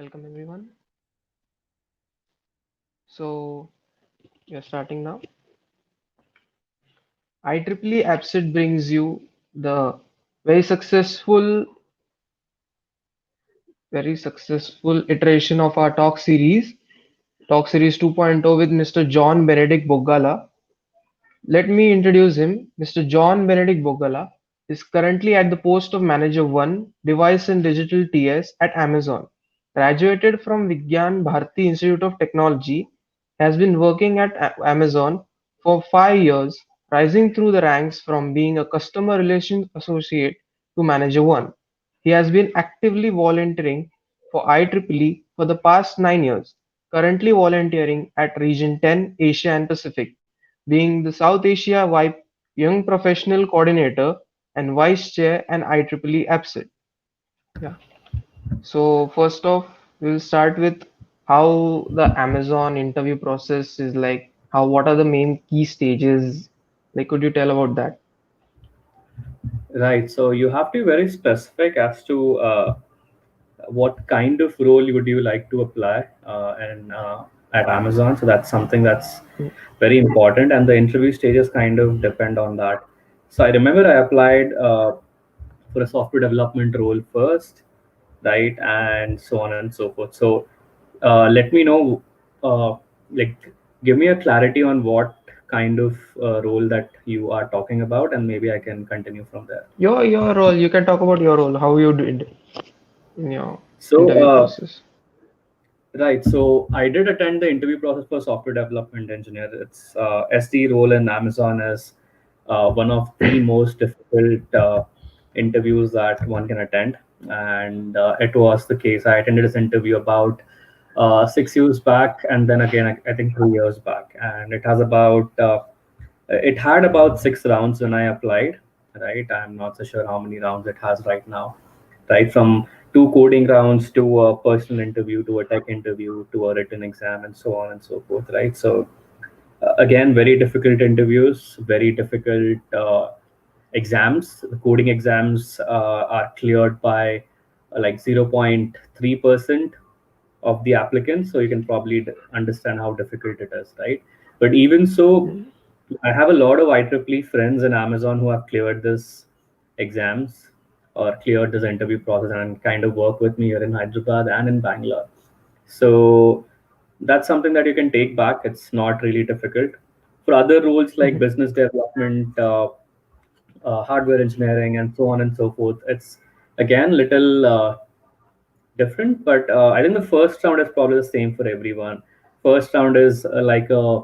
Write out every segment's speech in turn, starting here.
Welcome everyone. So we are starting now. IEEE AppSet brings you the very successful, very successful iteration of our talk series 2.0 with Mr. John Benedict Boggola. Let me introduce him. Mr. John Benedict Boggola is currently at the post of Manager 1, Device and Digital TS at Amazon. Graduated from Vigyan Bharati Institute of Technology, has been working at Amazon for 5 years, rising through the ranks from being a customer relations associate to Manager 1. He has been actively volunteering for IEEE for the past 9 years, currently volunteering at Region 10, Asia and Pacific, being the South Asia YP Young Professional Coordinator and Vice Chair and IEEE AppSet. Yeah. So first off, we'll start with how the Amazon interview process is like. How what are the main key stages? Like, could you tell about that? Right. So you have to be very specific as to what kind of role would you like to apply and at Amazon. So that's something that's Mm. very important, and the interview stages kind of depend on that. So I remember I applied for a software development role first, right, and so on and so forth. So let me know, uh, like, give me a clarity on what kind of role that you are talking about, and maybe I can continue from there. Your role. You can talk about your role. How you did in your So, interview process. right. So I did attend the interview process for software development engineer. It's SD role in Amazon is one of the most difficult interviews that one can attend, and it was the case. I attended this interview about 6 years back, and then again, I think 2 years back, and it had about 6 rounds when I applied. Right. I'm not so sure how many rounds it has right now, right? From two coding rounds to a personal interview to a tech interview to a written exam and so on and so forth, right? So again, very difficult interviews, very difficult exams. The coding exams are cleared by like 0.3% of the applicants, so you can probably understand how difficult it is, right? But even so, Mm. I have a lot of IEEE friends in Amazon who have cleared this exams or cleared this interview process and kind of work with me here in Hyderabad and in Bangalore. So that's something that you can take back. It's not really difficult. For other roles like Mhm. business development, hardware engineering, and so on and so forth, it's again little different. But I think the first round is probably the same for everyone. First round is like a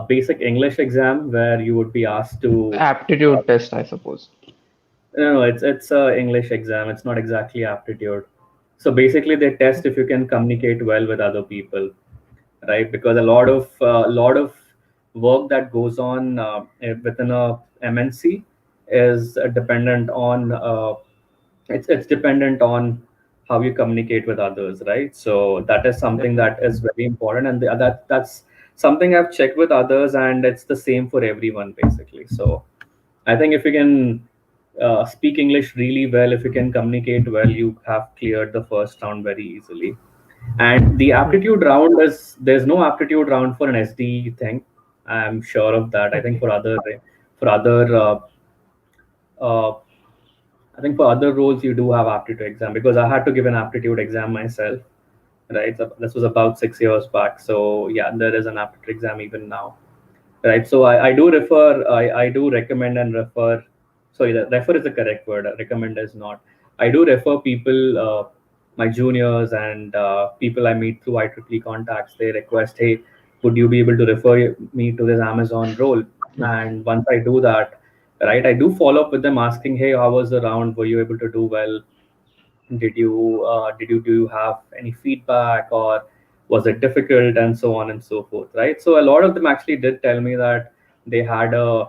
basic English exam where you would be asked to. Uh, Aptitude test, I suppose. no, it's a English exam. It's not exactly aptitude. So basically, they test if you can communicate well with other people, right? Because a lot of work that goes on within a MNC is dependent on it's dependent on how you communicate with others, right? So that is something that Definitely. is very important, and that's something I've checked with others, and it's the same for everyone basically. So I think if you can speak English really well, if you can communicate well, you have cleared the first round very easily. And the Mm. aptitude round is there's no aptitude round for an SD thing. I'm sure of that. I think Okay. for other uh, I think for other roles you do have aptitude exam because I had to give an aptitude exam myself. Right, so this was about 6 years back. So yeah, there is an aptitude exam even now. Right, so I do refer, I do recommend and refer. Sorry, the refer is the correct word. Recommend is not. I do refer people, my juniors and people I meet through IEEE contacts. They request, hey, would you be able to refer me to this Amazon role? And once I do that, right, I do follow up with them asking, hey, how was the round? Were you able to do well? Did you do you have any feedback, or was it difficult, and so on and so forth, right? So a lot of them actually did tell me that they had a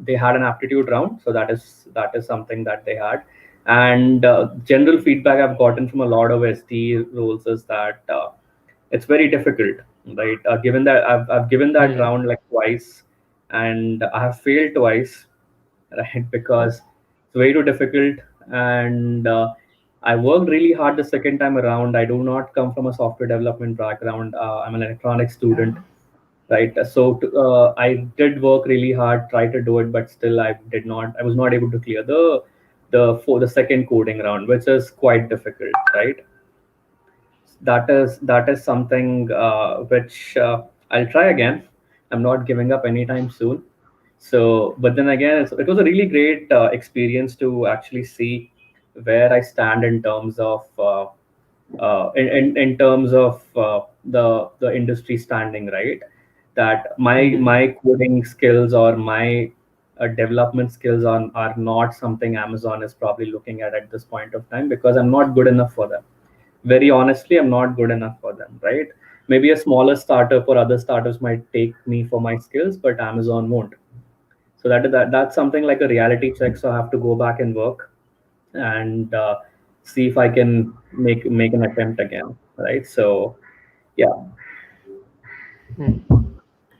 they had an aptitude round, so that is something that they had. And general feedback I've gotten from a lot of SD roles is that it's very difficult, right? Given that I've given that Mm. round like twice, and I have failed twice, right? Oh. Because it's way too difficult, and I worked really hard the second time around. I do not come from a software development background. I'm an electronics Yeah. student, right? So I did work really hard, tried to do it, but still I did not. I was not able to clear the second coding round, which is quite difficult, right? That is something which I'll try again. I'm not giving up anytime soon. So, but then again, it was a really great experience to actually see where I stand in terms of in terms of the industry standing, right? That Hmm. my coding skills or my development skills are not something Amazon is probably looking at this point of time, because I'm not good enough for them. Very honestly, I'm not good enough for them, right? Maybe a smaller startup or other startups might take me for my skills, but Amazon won't. So that's something like a reality check. So I have to go back and work and see if I can make an attempt again, right? So yeah, Hmm.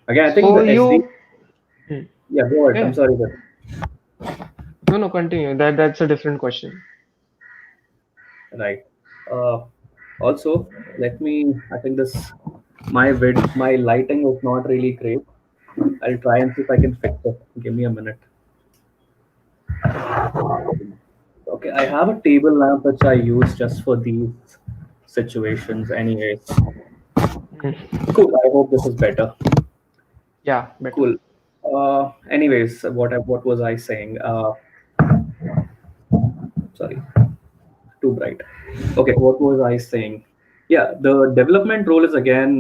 again, I think So the SD. you, hmm. Yeah, go ahead. I'm Yeah. sorry, but No, no, continue. That's a different question. right. Uh, Also, let me. I think this my lighting is not really great. I'll try and see if I can fix it. Give me a minute. Okay, I have a table lamp which I use just for these situations. Anyways, Hmm. cool. I hope this is better. Yeah, better. Cool. Anyways, what was I saying? Sorry, too bright. Okay, what was I saying? Yeah, the development role is again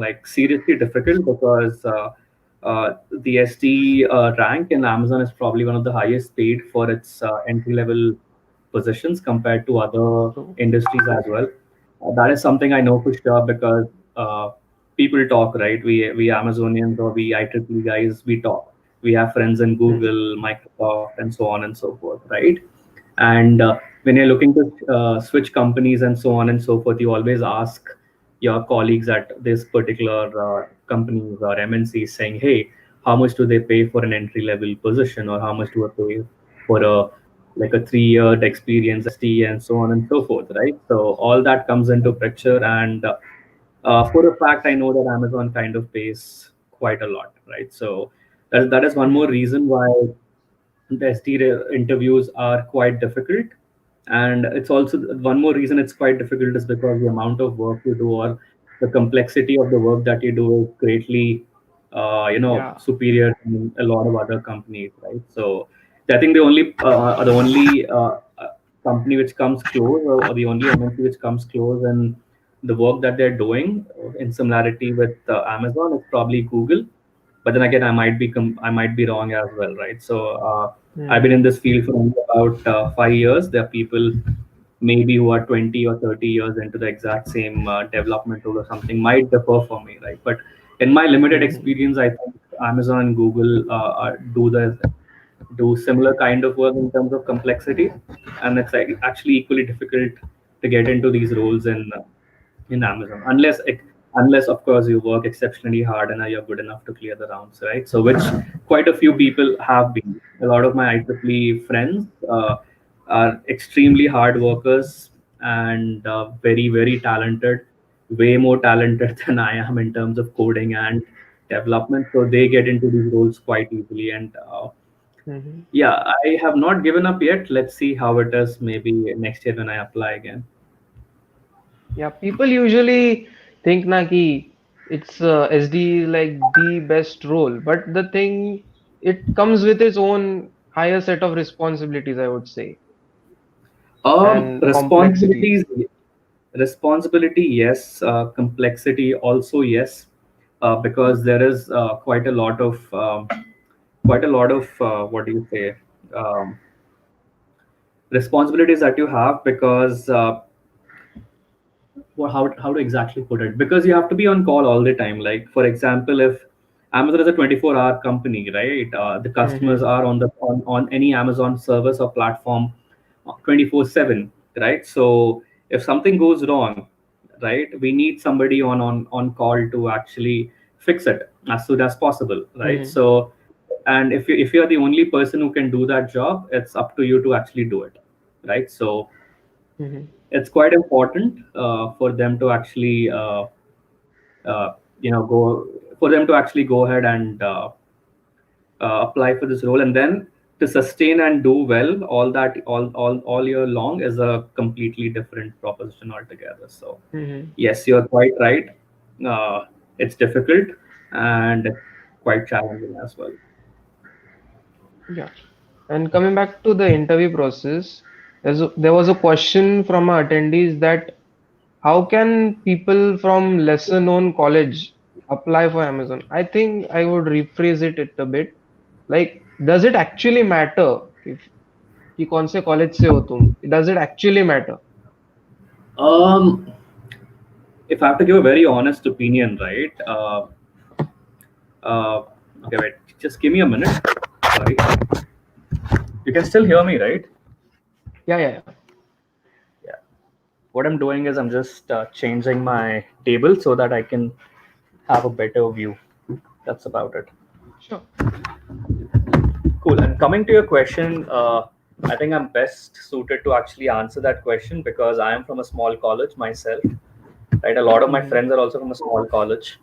like seriously difficult, because the SD rank in Amazon is probably one of the highest paid for its entry level positions compared to other True. industries as well. That is something I know for sure, because uh, people talk, right? We Amazonians or we IEEE guys, we talk. We have friends in Hmm. Google, Microsoft, and so on and so forth, right? And when you're looking to switch companies and so on and so forth, you always ask your colleagues at this particular companies or MNCs saying, hey, how much do they pay for an entry level position, or how much do I pay for a like a 3 year experience ST and so on and so forth, right? So all that comes into picture, and for a fact, I know that Amazon kind of pays quite a lot, right? So that is one more Hmm. reason why the SD interviews are quite difficult. And it's also one more reason it's quite difficult is because the amount of work you do, or the complexity of the work that you do, is greatly Yeah. superior in a lot of other companies, right? So I think the only company which comes close, or the only MNC which comes close, and the work that they're doing in similarity with Amazon is probably Google. But then again, I might be wrong as well, right? So I've been in Hmm. this field for only about 5 years. There are people maybe who are 20 or 30 years into the exact same development tool or something, might differ for me, right? But in my limited Hmm. experience, I think Amazon and Google do similar kind of work in terms of complexity, and it's like actually equally difficult to get into these roles in Amazon, unless of course you work exceptionally hard and you're good enough to clear the rounds, right? So which quite a few people have been. A lot of my IEEE friends are extremely hard workers, and very talented, way more talented than I am in terms of coding and development. So they get into these roles quite easily, and Hmm. yeah, I have not given up yet. Let's see how it is. Maybe next year when I apply again. Yeah, people usually think na ki it's SD is like the best role, but the thing it comes with its own higher set of responsibilities, I would say, and complexities. Responsibilities, responsibility, yes. Complexity, also yes, because there is quite a lot of what do you say, um, responsibilities that you have, because well, how to exactly put it, because you have to be on call all the time. Like for example, if Amazon is a 24-hour company, right? The customers Hmm. are on any Amazon service or platform 24/7, right? So if something goes wrong, right, we need somebody on call to actually fix it as soon as possible, right? Hmm. So, and if you're the only person who can do that job, it's up to you to actually do it, right? So Mm-hmm. It's quite important for them to actually go for them to actually go ahead and apply for this role, and then to sustain and do well all year long is a completely different proposition altogether. So Mm-hmm. yes, you're quite right. It's difficult and quite challenging as well. Yeah. And coming back to the interview process, there was a question from our attendees that how can people from lesser known college apply for Amazon? I think I would rephrase it a bit. Like, does it actually matter if कि कौन से college से हो तुम? Does it actually matter? um if I have to give a very honest opinion, right? uh okay, wait, just give me a minute. Sorry, you can still hear me, right? Yeah, yeah, yeah. Yeah. What I'm doing is I'm just changing my table so that I can have a better view. That's about it. Sure. Cool. And coming to your question, I think I'm best suited to actually answer that question because I am from a small college myself. Right, a lot of my Mm-hmm. friends are also from a small college.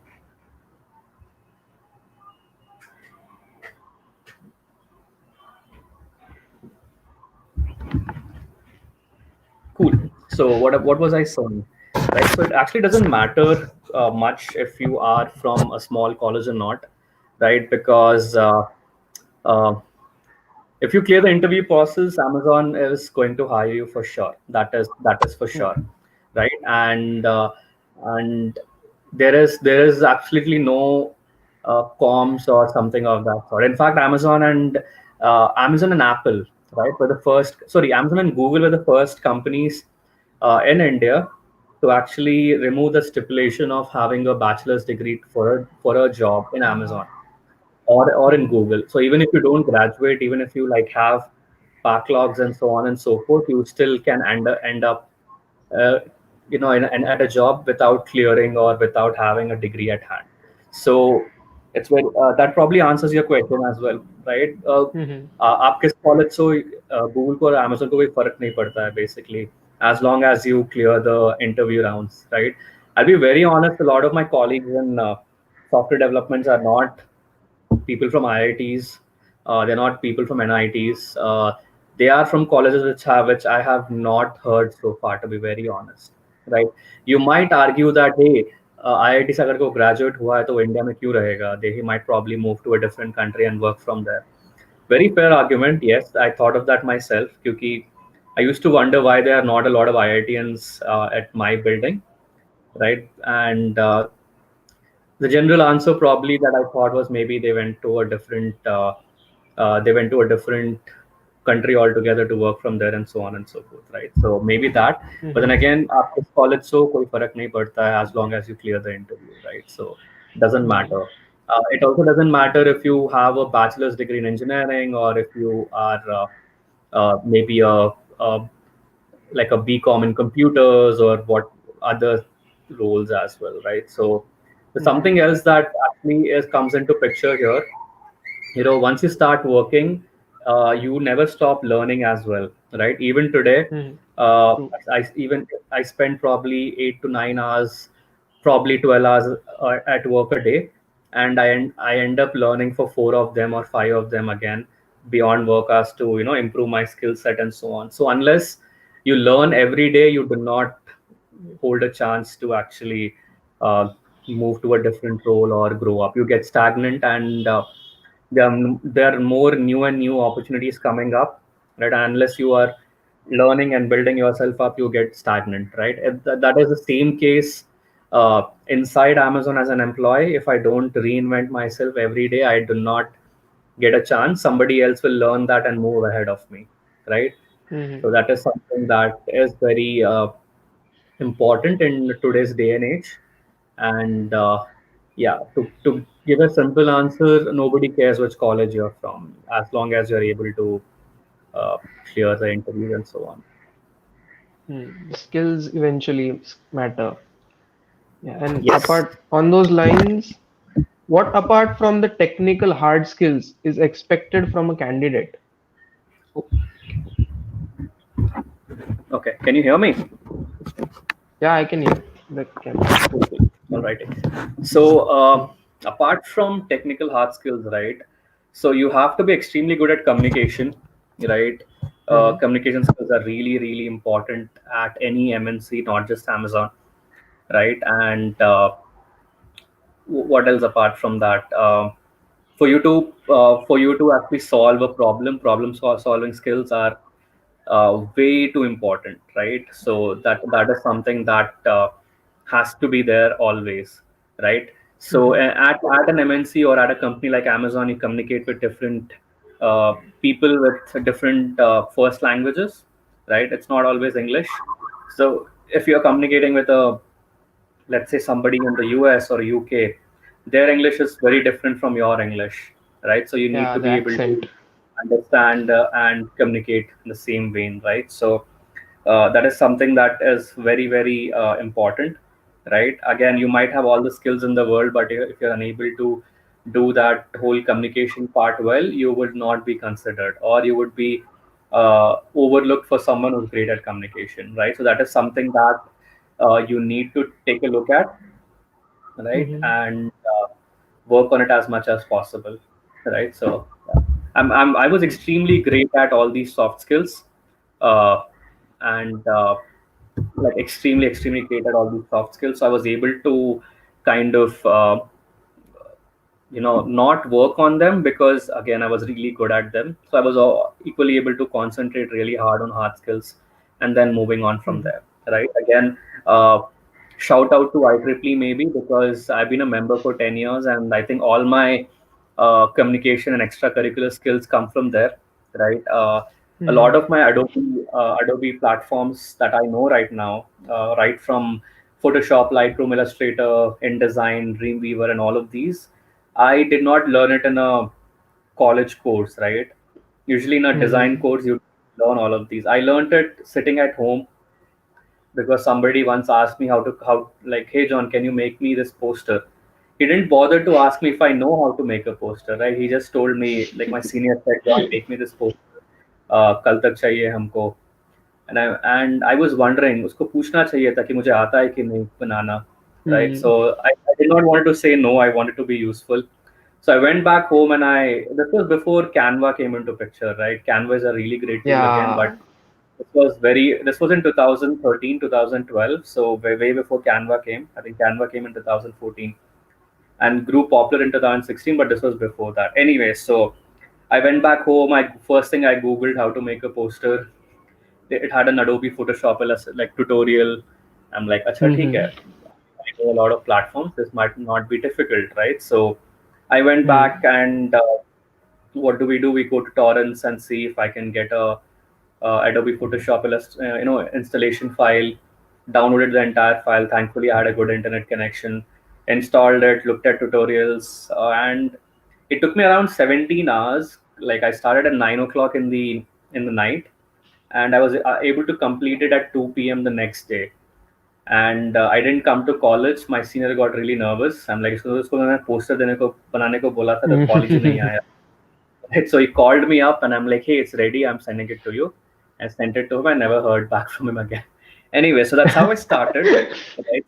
Cool. So what was I saying? Right. So it actually doesn't matter much if you are from a small college or not, right? Because uh, if you clear the interview process, Amazon is going to hire you for sure. That is for sure, right? And there is absolutely no comms or something of that sort. In fact, Amazon and Apple, right, were the first. Sorry, Amazon and Google were the first companies in India to actually remove the stipulation of having a bachelor's degree for a job in Amazon or in Mm-hmm. Google. So even if you don't graduate, even if you like have backlogs and so on and so forth, you still can end up, uh, at a job without clearing or without having a degree at hand. So it's very that probably answers your question as well, right? Mm-hmm. आप किस college से Google को और Amazon को कोई फर्क नहीं पड़ता है basically, as long as you clear the interview rounds, right? I'll be very honest, a lot of my colleagues in software developments are not people from IITs. They're not people from NITs. They are from colleges which I have not heard so far, to be very honest. Right? You might argue that hey, IIT से अगर कोई graduate हुआ है तो वो India में क्यों रहेगा? He might probably move to a different country and work from there. Very fair argument. Yes, I thought of that myself. क्योंकि I used to wonder why there are not a lot of IITians at my building, right? And the general answer probably that I thought was maybe they went to a different country altogether to work from there and so on and so forth, right? So maybe that. But then Mm-hmm. again, after college, so koi farak nahi padta hai as long as you clear the interview, right? So doesn't Mm-hmm. matter. It also doesn't matter if you have a bachelor's degree in engineering or if you are maybe a like a BCom in computers or what other roles as well, right? So there's Mm-hmm. something else that actually comes into picture here. Once you start working, you never stop learning as well, right? Even today, Mm-hmm. uh, True. I spend probably 8 to 9 hours, probably 12 hours at work a day, and I end up learning for four of them or five of them again beyond work hours to improve my skill set and so on. So unless you learn every day, you do not hold a chance to actually uh, move to a different role or grow up. You get stagnant, and there are more new and new opportunities coming up, right? Unless you are learning and building yourself up, you get stagnant, right? That is the same case inside Amazon as an employee. If I don't reinvent myself every day, I do not get a chance. Somebody else will learn that and move ahead of me, right? Mm-hmm. So that is something that is very important in today's day and age. And yeah, to give a simple answer, nobody cares which college you're from, as long as you're able to uh, clear the interviews and so on. Skills eventually matter. Yeah, and Yes. apart on those lines, what apart from the technical hard skills is expected from a candidate? Okay, can you hear me? Yeah, I can hear the camera. Cool, cool. All right. So, apart from technical hard skills, right? So you have to be extremely good at communication, right? Mm-hmm. Communication skills are really, really important at any MNC, not just Amazon, right? And what else apart from that? For you to actually solve a solving skills are way too important, right? So that is something that has to be there always, right? So Mm-hmm. at an MNC or at a company like Amazon, you communicate with different people with different first languages, right? It's not always English. So if you're communicating with a, let's say, somebody in the US or UK, their English is very different from your English, right? So you need Yeah, to the be able to accent. understand and communicate in the same vein, right? So that is something that is very, very important, right? Again, you might have all the skills in the world, but if you're unable to do that whole communication part well, you would not be considered, or you would be overlooked for someone who's great at communication, right? So that is something that you need to take a look at, right? Mm-hmm. And work on it as much as possible, right? So yeah. I was extremely great at all these soft skills, uh, and like extremely great at all these soft skills. So I was able to kind of not work on them because again I was really good at them. So I was equally able to concentrate really hard on hard skills and then moving on from Mm-hmm. there, right? Again, uh, shout out to IEEE maybe, because I've been a member for 10 years and I think all my communication and extracurricular skills come from there, right? A lot Mm-hmm. of my Adobe platforms that I know right now, right from Photoshop, Lightroom, Illustrator, InDesign, Dreamweaver, and all of these, I did not learn it in a college course, right? Usually in a design Mm-hmm. course, you learn all of these. I learned it sitting at home because somebody once asked me how like, hey John, can you make me this poster? He didn't bother to ask me if I know how to make a poster, right? He just told me, like my senior said, John, make me this poster. कल तक चाहिए हमको. And I was wondering, उसको पूछना चाहिए था कि मुझे आता है कि नहीं बनाना, right? Mm-hmm. So I did not want to say no. I wanted to be useful. So I went back home and this was before Canva came into picture, right? Canva is a really great tool again, Yeah. but this was in 2013, 2012. So way before Canva came. I think Canva came in 2014 and grew popular in 2016, but this was before that. Anyway, so I went back home. I first thing I googled how to make a poster. It had an Adobe Photoshop like tutorial. I'm like, acha, theek hai. Mm-hmm. I know a lot of platforms. This might not be difficult, right? So I went back Mm-hmm. and what do we do? We go to torrents and see if I can get a Adobe Photoshop installation file. Downloaded the entire file. Thankfully, I had a good internet connection. Installed it, looked at tutorials, and it took me around 17 hours. Like I started at 9 o'clock in the night, and I was able to complete it at 2 p.m. the next day. And I didn't come to college. My senior got really nervous. I'm like, इसको मैंने poster देने को बनाने को बोला था तो college ही नहीं आया. Right? So he called me up and I'm like, hey, it's ready. I'm sending it to you. I sent it to him. I never heard back from him again. Anyway, so that's how I started. Right?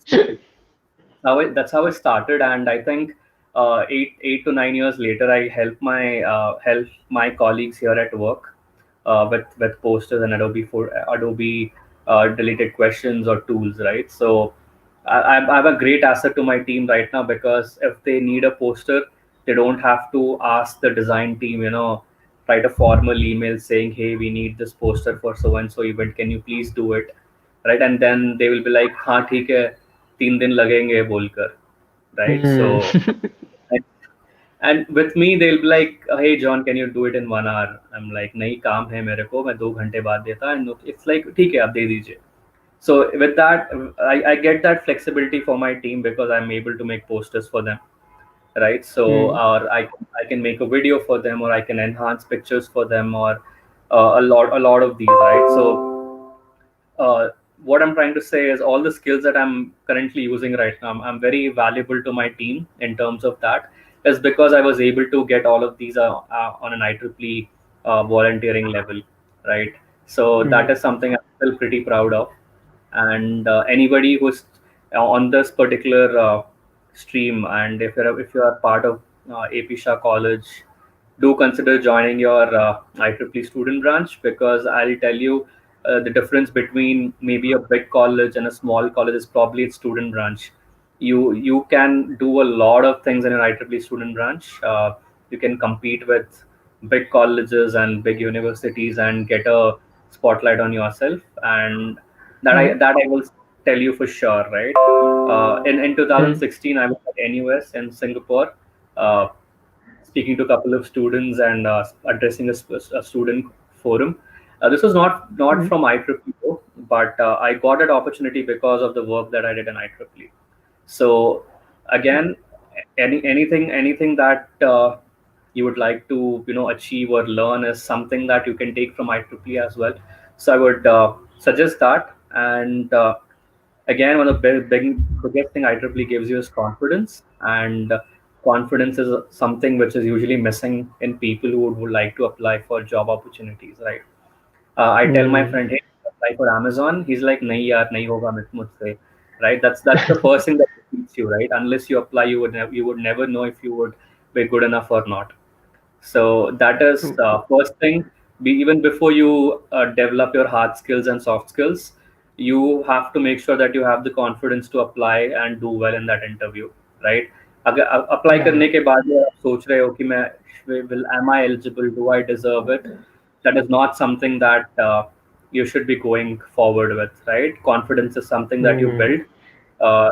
So that's how it started, and I think 8 to 9 years later, I help my colleagues here at work with posters and Adobe deleted questions or tools, right? So I have a great asset to my team right now because if they need a poster, they don't have to ask the design team, write a formal email saying, hey, we need this poster for so and so event. Can you please do it? Right? And then they will be like, हाँ ठीक है, 3 दिन लगेंगे बोलकर, right? So Mm-hmm. and with me they'll be like, hey John, can you do it in 1 hour? I'm like, नहीं काम है मेरे को, मैं 2 घंटे बाद देता. And it's like, ठीक है आप दे दीजिए. So with that, I get that flexibility for my team because I'm able to make posters for them, right? So Mm-hmm. or I can make a video for them, or I can enhance pictures for them, or a lot of these, right? So uh, what I'm trying to say is all the skills that I'm currently using right now, I'm very valuable to my team in terms of that, is because I was able to get all of these on an IEEE volunteering level, right? So that Mm. is something I'm still pretty proud of. And anybody who's on this particular stream, and if you are part of AP Shah College, do consider joining your IEEE student branch, because I'll tell you, the difference between maybe a big college and a small college is probably its student branch. You can do a lot of things in an IEEE student branch. You can compete with big colleges and big universities and get a spotlight on yourself, and Mm. that I will tell you for sure, right? In Mm. 2016, I was at NUS in Singapore, uh, speaking to a couple of students and addressing a student forum. This was not Mm. from IEEE, but I got that opportunity because of the work that I did in IEEE. So again, anything that you would like to achieve or learn is something that you can take from IEEE as well. So I would suggest that. And again, one of the biggest thing IEEE gives you is confidence, and confidence is something which is usually missing in people who would like to apply for job opportunities, right? I tell my Mm. friend, hey, apply for Amazon. He's like, nahi yaar, nahi hoga mujhse, right? That's the first thing that defeats you, right? Unless you apply, you would never know if you would be good enough or not. So that is Mm. first thing. Even before you develop your hard skills and soft skills, you have to make sure that you have the confidence to apply and do well in that interview, right? अगर apply Yeah. करने के बाद भी आप सोच रहे हो कि मैं will am I eligible, do I deserve it, that is not something that you should be going forward with, right? Confidence is something that you Mm. build. uh,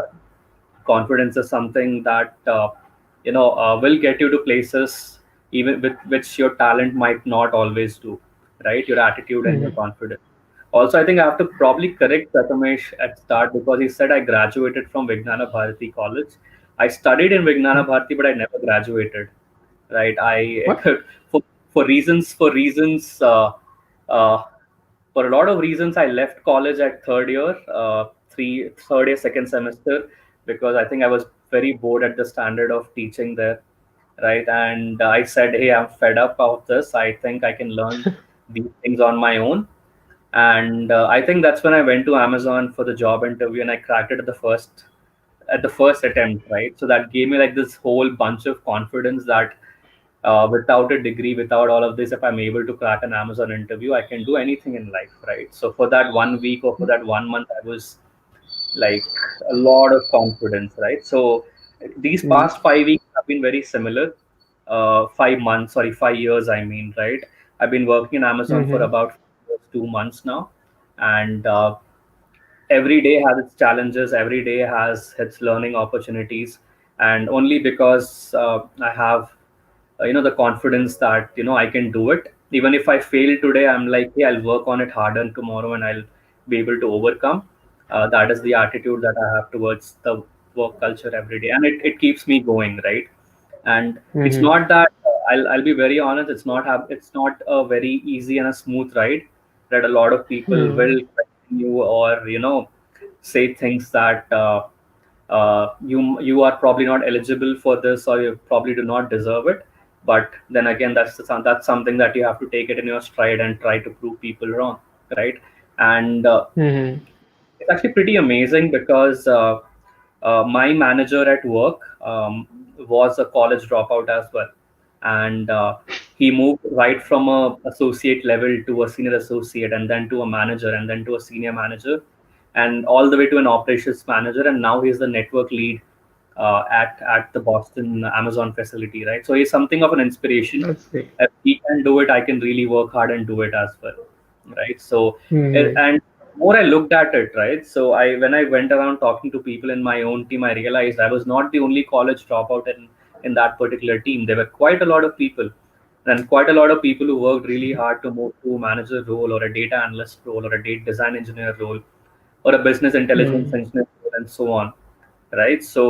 Confidence is something that will get you to places even with which your talent might not always do, right? Your attitude and your Mm. confidence. Also, I think I have to probably correct Prathamesh at start, because he said I graduated from Vijnana Bharati College. I studied in Vijnana Mm. Bharati, but I never graduated, right? I What? for reasons uh, for a lot of reasons, I left college at third year, third year, second semester, because I think I was very bored at the standard of teaching there, right? And I said, hey, I'm fed up of this. I think I can learn these things on my own. And I think that's when I went to Amazon for the job interview, and I cracked it at the first attempt, right? So that gave me like this whole bunch of confidence that without a degree, without all of this, if I'm able to crack an Amazon interview, I can do anything in life, right? So for that 1 week or for that 1 month, I was like a lot of confidence, right? So these Mm. past 5 weeks have been very similar. 5 months, sorry, 5 years, I mean, right? I've been working in Amazon for Mm. about 2 months now, and every day has its challenges, every day has its learning opportunities, and only because I have the confidence that I can do it. Even if I fail today, I'm like, hey, I'll work on it harder and tomorrow, and I'll be able to overcome. That is the attitude that I have towards the work culture every day, and it keeps me going, right? And it's Mm. not that I'll be very honest, it's not a very easy and a smooth ride, that a lot of people will Mm. question you, or say things that you are probably not eligible for this, or you probably do not deserve it. But then again, that's something that you have to take it in your stride and try to prove people wrong, right? And Mm. it's actually pretty amazing, because my manager at work was a college dropout as well, and he moved right from a associate level to a senior associate, and then to a manager, and then to a senior manager, and all the way to an operations manager, and now he's the network lead at the Boston Amazon facility, right? So he's something of an inspiration. That's great. If he can do it, I can really work hard and do it as well, right? So Mm. and more I looked at it, right? So when I went around talking to people in my own team, I realized I was not the only college dropout in that particular team. There were quite a lot of people, and quite a lot of people who worked really hard to move to a manager role, or a data analyst role, or a data design engineer role, or a business intelligence Mm. engineer role, and so on, right? So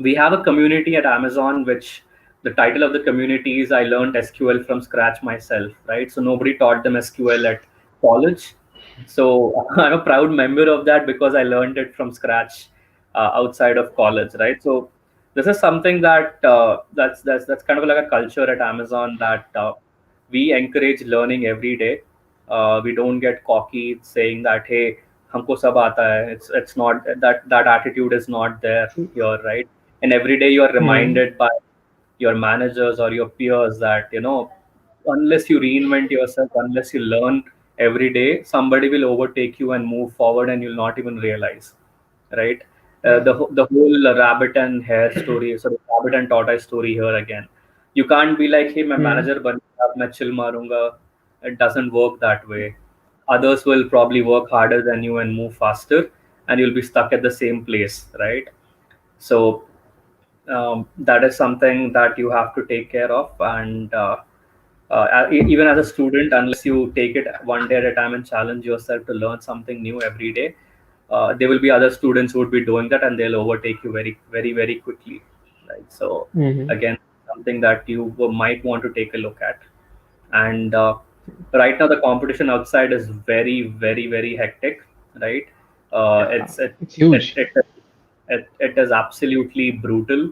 we have a community at Amazon, which the title of the community is I learned SQL from scratch myself, right? So nobody taught them SQL at college. So I'm a proud member of that, because I learned it from scratch outside of college, right? So this is something that that's kind of like a culture at Amazon, that we encourage learning every day. We don't get cocky saying that, hey, हमको सब आता है. It's not that attitude is not there here, right? And every day you are Hmm. reminded by your managers or your peers that, unless you reinvent yourself, unless you learn every day, somebody will overtake you and move forward, and you'll not even realize, right? Yeah. The whole rabbit and hare story, so the rabbit and tortoise story here again. You can't be like, hey, my Hmm. manager ban मैं chill मारूंगा. It doesn't work that way. Others will probably work harder than you and move faster, and you'll be stuck at the same place, right? So that is something that you have to take care of. And even as a student, unless you take it one day at a time and challenge yourself to learn something new every day, there will be other students who would be doing that, and they'll overtake you very, very, very quickly, right? So Hmm. again, something that you might want to take a look at. And right now the competition outside is very, very, very hectic, right? Yeah. It's it, It's it, huge. it it is absolutely brutal,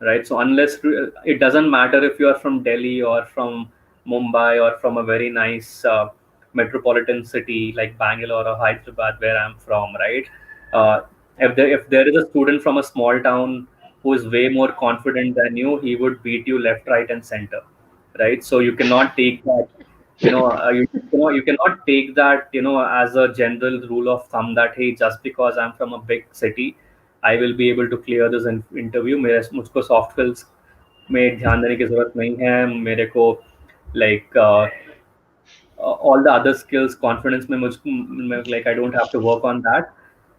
right? So unless it doesn't matter if you are from Delhi or from Mumbai or from a very nice metropolitan city like Bangalore or Hyderabad, where I'm from, right? uh, if there is a student from a small town who is way more confident than you, he would beat you left, right, and center, right? So you cannot take that, you cannot take that, as a general rule of thumb that, hey, just because I'm from a big city, I will be able to clear this interview. मेरे मुझको soft skills में ध्यान देने की जरूरत नहीं है मेरे को. Like all the other skills, confidence में like I don't have to work on that.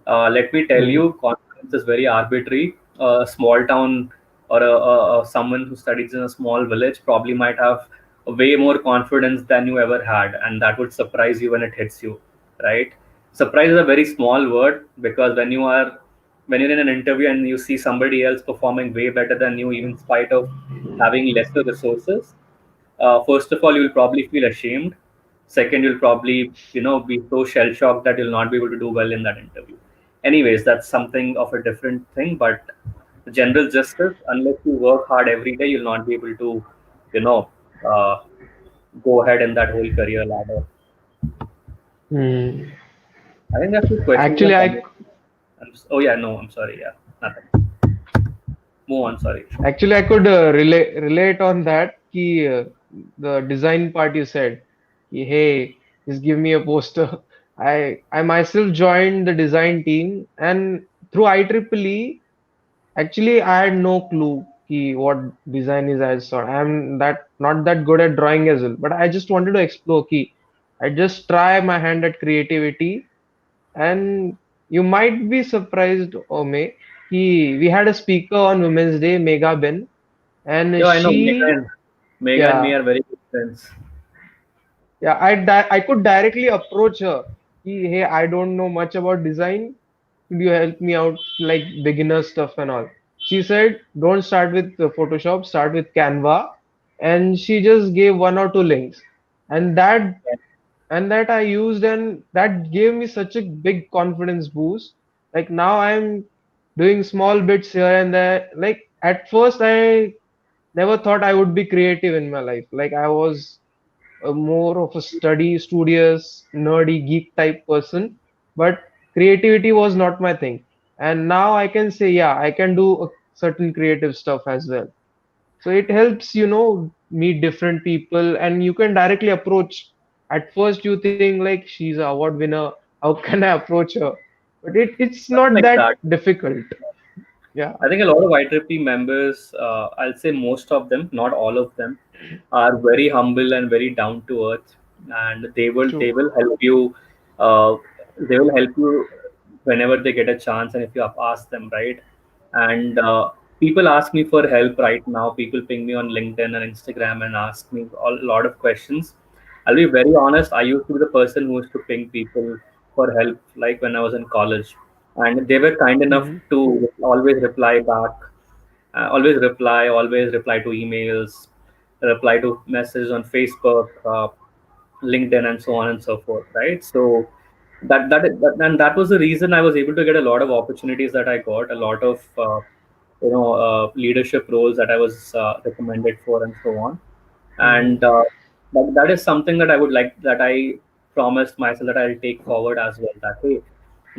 Let me tell Hmm. you, confidence is very arbitrary. A small town or someone who studies in a small village probably might have way more confidence than you ever had, and that would surprise you when it hits you, right? Surprise is a very small word, because when you're in an interview and you see somebody else performing way better than you, even in spite of having lesser resources, first of all, you'll probably feel ashamed. Second, you'll probably, be so shell shocked that you'll not be able to do well in that interview. Anyways, that's something of a different thing. But the general justice, unless you work hard every day, you'll not be able to, you know, uh, go ahead in that whole career ladder. Hmm. I think there are a few questions Actually, that I come. Oh yeah, no, I'm sorry. Yeah, nothing. Move on. Sorry. Actually, I could relate on that. The design part you said, hey, just give me a poster. I myself joined the design team, and through IEEE, actually I had no clue what design is. I saw I'm that not that good at drawing as well, but I just wanted to explore. I just try my hand at creativity, and you might be surprised, Ome, we had a speaker on Women's Day, Mega Ben, and Yeah, I know Mega and me yeah, are very good friends. yeah, I could directly approach her. Hey, I don't know much about design. Could you help me out, like beginner stuff and all? She said, don't start with Photoshop, start with Canva, and she just gave one or two links, and that I used, and that gave me such a big confidence boost. Like now I'm doing small bits here and there. Like at first I never thought I would be creative in my life. Like I was more of a studious, nerdy, geek type person, but creativity was not my thing. And now I can say, yeah, I can do a certain creative stuff as well. So it helps, meet different people, and you can directly approach. At first, you think like she's a award winner. How can I approach her? But it's Nothing not like that that. difficult. Yeah, I think a lot of IEEE members, I'll say most of them, not all of them, are very humble and very down to earth, and they true. will help you. Uh, they will help you whenever they get a chance, and if you ask them, right? And people ask me for help right now. People ping me on LinkedIn and Instagram and ask me a lot of questions. I'll be very honest. I used to be the person who used to ping people for help, like when I was in college, and they were kind enough Hmm. to always reply back, always reply to emails, reply to messages on Facebook, LinkedIn, and so on and so forth, right? So that was the reason I was able to get a lot of opportunities that I got, a lot of leadership roles that I was recommended for, and so on. And that is something that I would like, that I promised myself that I'll take forward as well. That hey,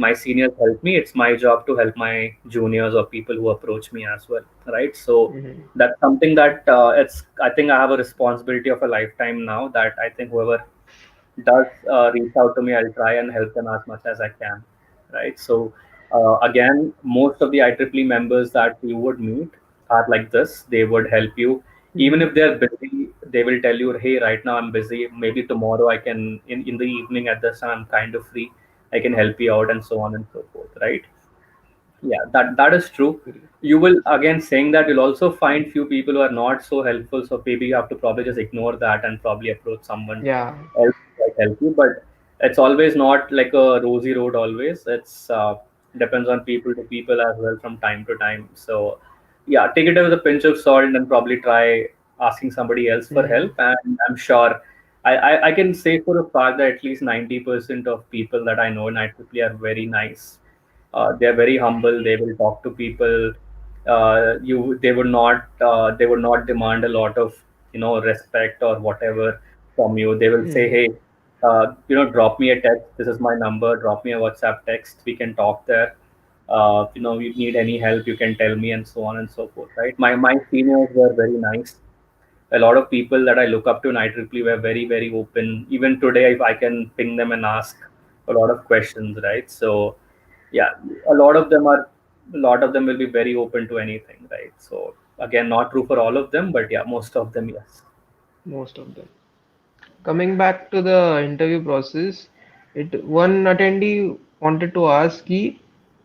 my seniors help me. It's my job to help my juniors or people who approach me as well, right? So Mhm. that's something that it's. I think I have a responsibility of a lifetime now. That I think whoever does reach out to me, I'll try and help them as much as I can, right? So again, most of the IEEE members that you would meet are like this. They would help you, even Mhm. if they're busy. They will tell you, "Hey, right now I'm busy. Maybe tomorrow I can in the evening at this time I'm kind of free. I can help you out," and so on and so forth, right? Yeah, that is true. Agree. You will again saying that you'll also find few people who are not so helpful. So maybe you have to probably just ignore that and probably approach someone Yeah. else who might help you. But it's always not like a rosy road. Always, it's depends on people to people as well from time to time. So yeah, take it with a pinch of salt and probably try asking somebody else for Mhm. help. And I'm sure I can say for a fact that at least 90% of people that I know in IEEE are very nice. They are very humble. They will talk to people. You they would not demand a lot of respect or whatever from you. They will say, Mhm. hey, drop me a text. This is my number. Drop me a WhatsApp text. We can talk there. You need any help, you can tell me, and so on and so forth. Right? My seniors were very nice. A lot of people that I look up to in IEEE were very, very open. Even today, if I can ping them and ask a lot of questions, right? So, yeah, a lot of them are, a lot of them will be very open to anything, right? So, again, not true for all of them, but yeah, most of them, yes. Most of them. Coming back to the interview process, it one attendee wanted to ask he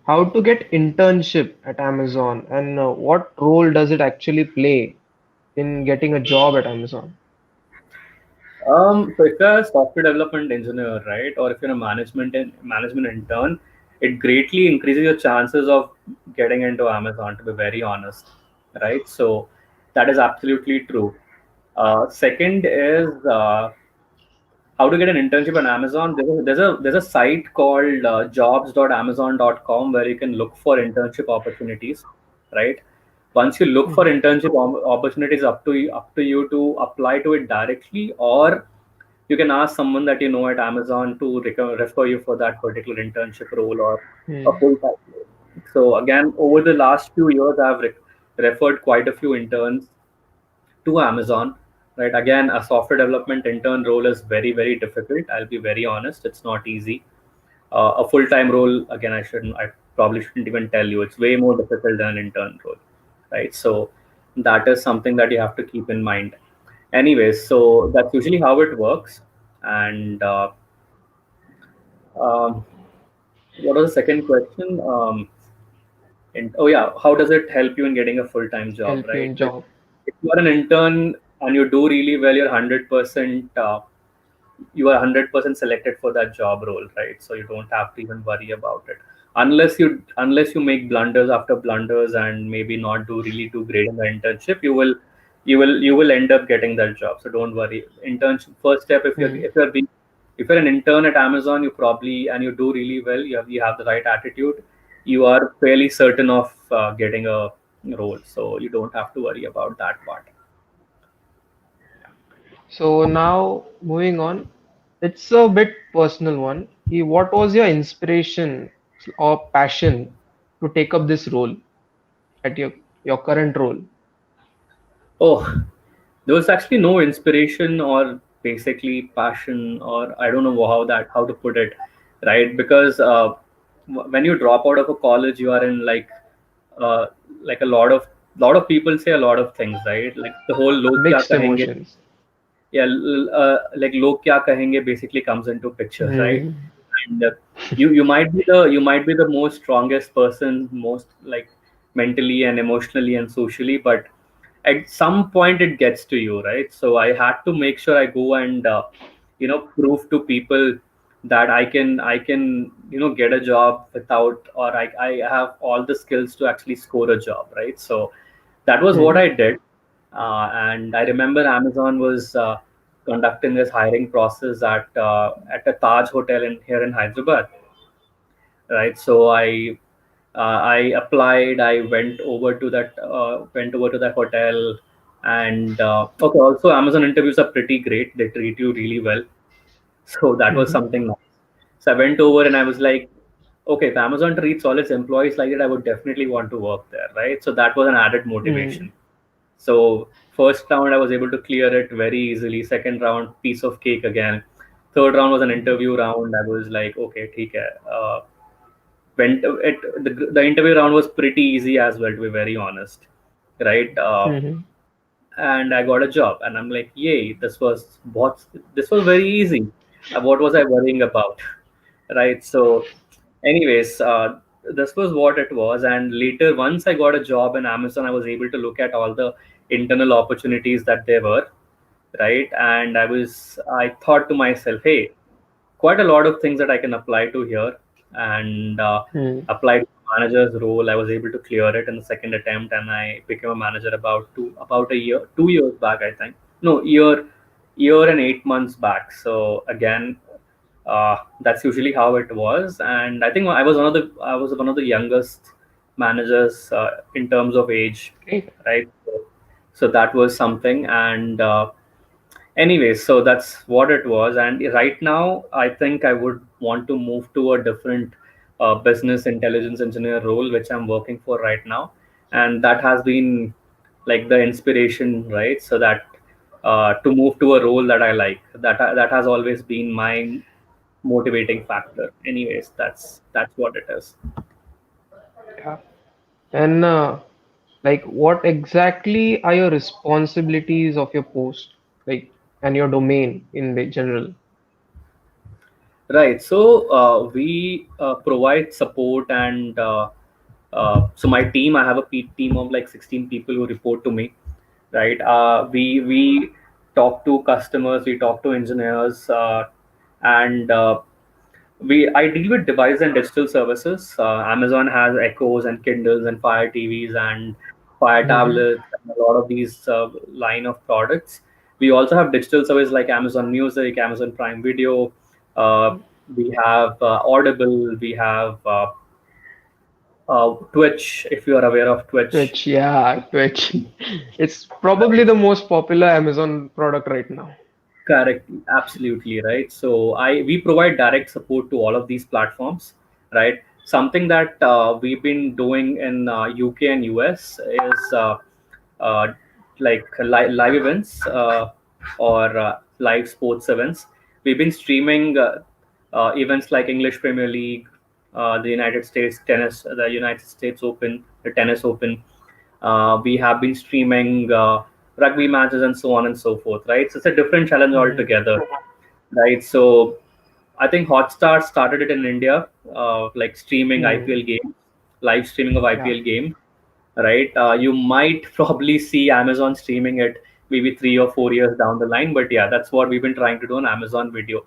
how to get internship at Amazon and what role does it actually play in getting a job at Amazon? So if you're a software development engineer, right, or if you're a management intern, it greatly increases your chances of getting into Amazon. To be very honest, right? So that is absolutely true. Second is how to get an internship on Amazon. There's a site called jobs.amazon.com where you can look for internship opportunities, right? Once you look for Mhm. internship opportunities, up to you to apply to it directly, or you can ask someone that you know at Amazon to refer you for that particular internship role or a Hmm. full time role. So again, over the last few years, I've referred quite a few interns to Amazon. Right. Again, a software development intern role is very, very difficult. I'll be very honest. It's not easy. A full-time role, again, I probably shouldn't even tell you. It's way more difficult than an intern role. Right. So that is something that you have to keep in mind. Anyways, so that's usually how it works. And um, what was the second question? Oh yeah, how does it help you in getting a full-time job, Help you right? in So job. if you are an intern and you do really well, you're 100%, you are 100% selected for that job role, right? So you don't have to even worry about it. Unless you make blunders after blunders and maybe not do really too great in the internship, you will end up getting that job. So don't worry. Internship first step, Hmm. if you're an intern at Amazon, you probably and you do really well, you have the right attitude, you are fairly certain of getting a role. So you don't have to worry about that part. So now moving on, it's a bit personal one. What was your inspiration or passion to take up this role at your current role? Oh, there was actually no inspiration or basically passion, or I don't know how to put it, right? Because when you drop out of a college, you are in uh, like a lot of people say a lot of things, right? Like the whole log kya Mixed kahenge, emotions. yeah, like log kya kahenge basically comes into picture, right? Hmm. And you might be the most strongest person, most like mentally and emotionally and socially, but at some point it gets to you, right? So I had to make sure I go and prove to people that I can get a job without, or I have all the skills to actually score a job, right? So that was what Hmm. I did. And I remember Amazon was conducting this hiring process at a Taj hotel in here in Hyderabad, right? So I applied. I went over to that hotel, and okay. Also, Amazon interviews are pretty great. They treat you really well. So that was Mm-hmm. something nice. So I went over and I was like, okay, if Amazon treats all its employees like that, I would definitely want to work there, right? So that was an added Mm-hmm. motivation. So first round I was able to clear it very easily. Second round, piece of cake again. Third round was an interview round. I was like, okay, ठीक है. Went it the interview round was pretty easy as well, to be very honest, right? Mm-hmm. And I got a job, and I'm like, yay! This was very easy. What was I worrying about, right? So, anyways, this was what it was. And later, once I got a job in Amazon, I was able to look at all the internal opportunities that there were, right? And I thought to myself, hey, quite a lot of things that I can apply to here, and Mm-hmm. applied to manager's role. I was able to clear it in the second attempt, and I became a manager about a year, 2 years back, I think. No, year and 8 months back. So again, that's usually how it was, and I think I was one of the youngest managers in terms of age, Great. right? So that was something, and anyways, so that's what it was. And right now I think I would want to move to a different business intelligence engineer role, which I'm working for right now. And that has been like the inspiration, right? So that to move to a role that I like, that has always been my motivating factor. Anyways, that's what it is. Yeah. And like, what exactly are your responsibilities of your post, like, and your domain in the general? Right. So we provide support, and so my team, I have a team of like 16 people who report to me. Right. We talk to customers, we talk to engineers, and we I deal with device and digital services. Amazon has Echoes and Kindles and Fire TVs and Fire Mm-hmm. tablets and a lot of these line of products. We also have digital services like Amazon Music, Amazon Prime Video. Uh, we have Audible. We have Twitch. If you are aware of Twitch, Twitch, yeah, Twitch. It's probably right? the most popular Amazon product right now. Correct, absolutely right. So I we provide direct support to all of these platforms, right? Something that we've been doing in UK and US is uh, like live events or live sports events. We've been streaming events like English Premier League, the United States tennis, the United States Open, the Tennis Open. We have been streaming rugby matches and so on and so forth, right? So it's a different challenge Mm, altogether, right? So I think Hotstar started it in India, like streaming mm, IPL games, live streaming of yeah, IPL games, right? You might probably see Amazon streaming it maybe 3 or 4 years down the line, but yeah, that's what we've been trying to do on Amazon Video,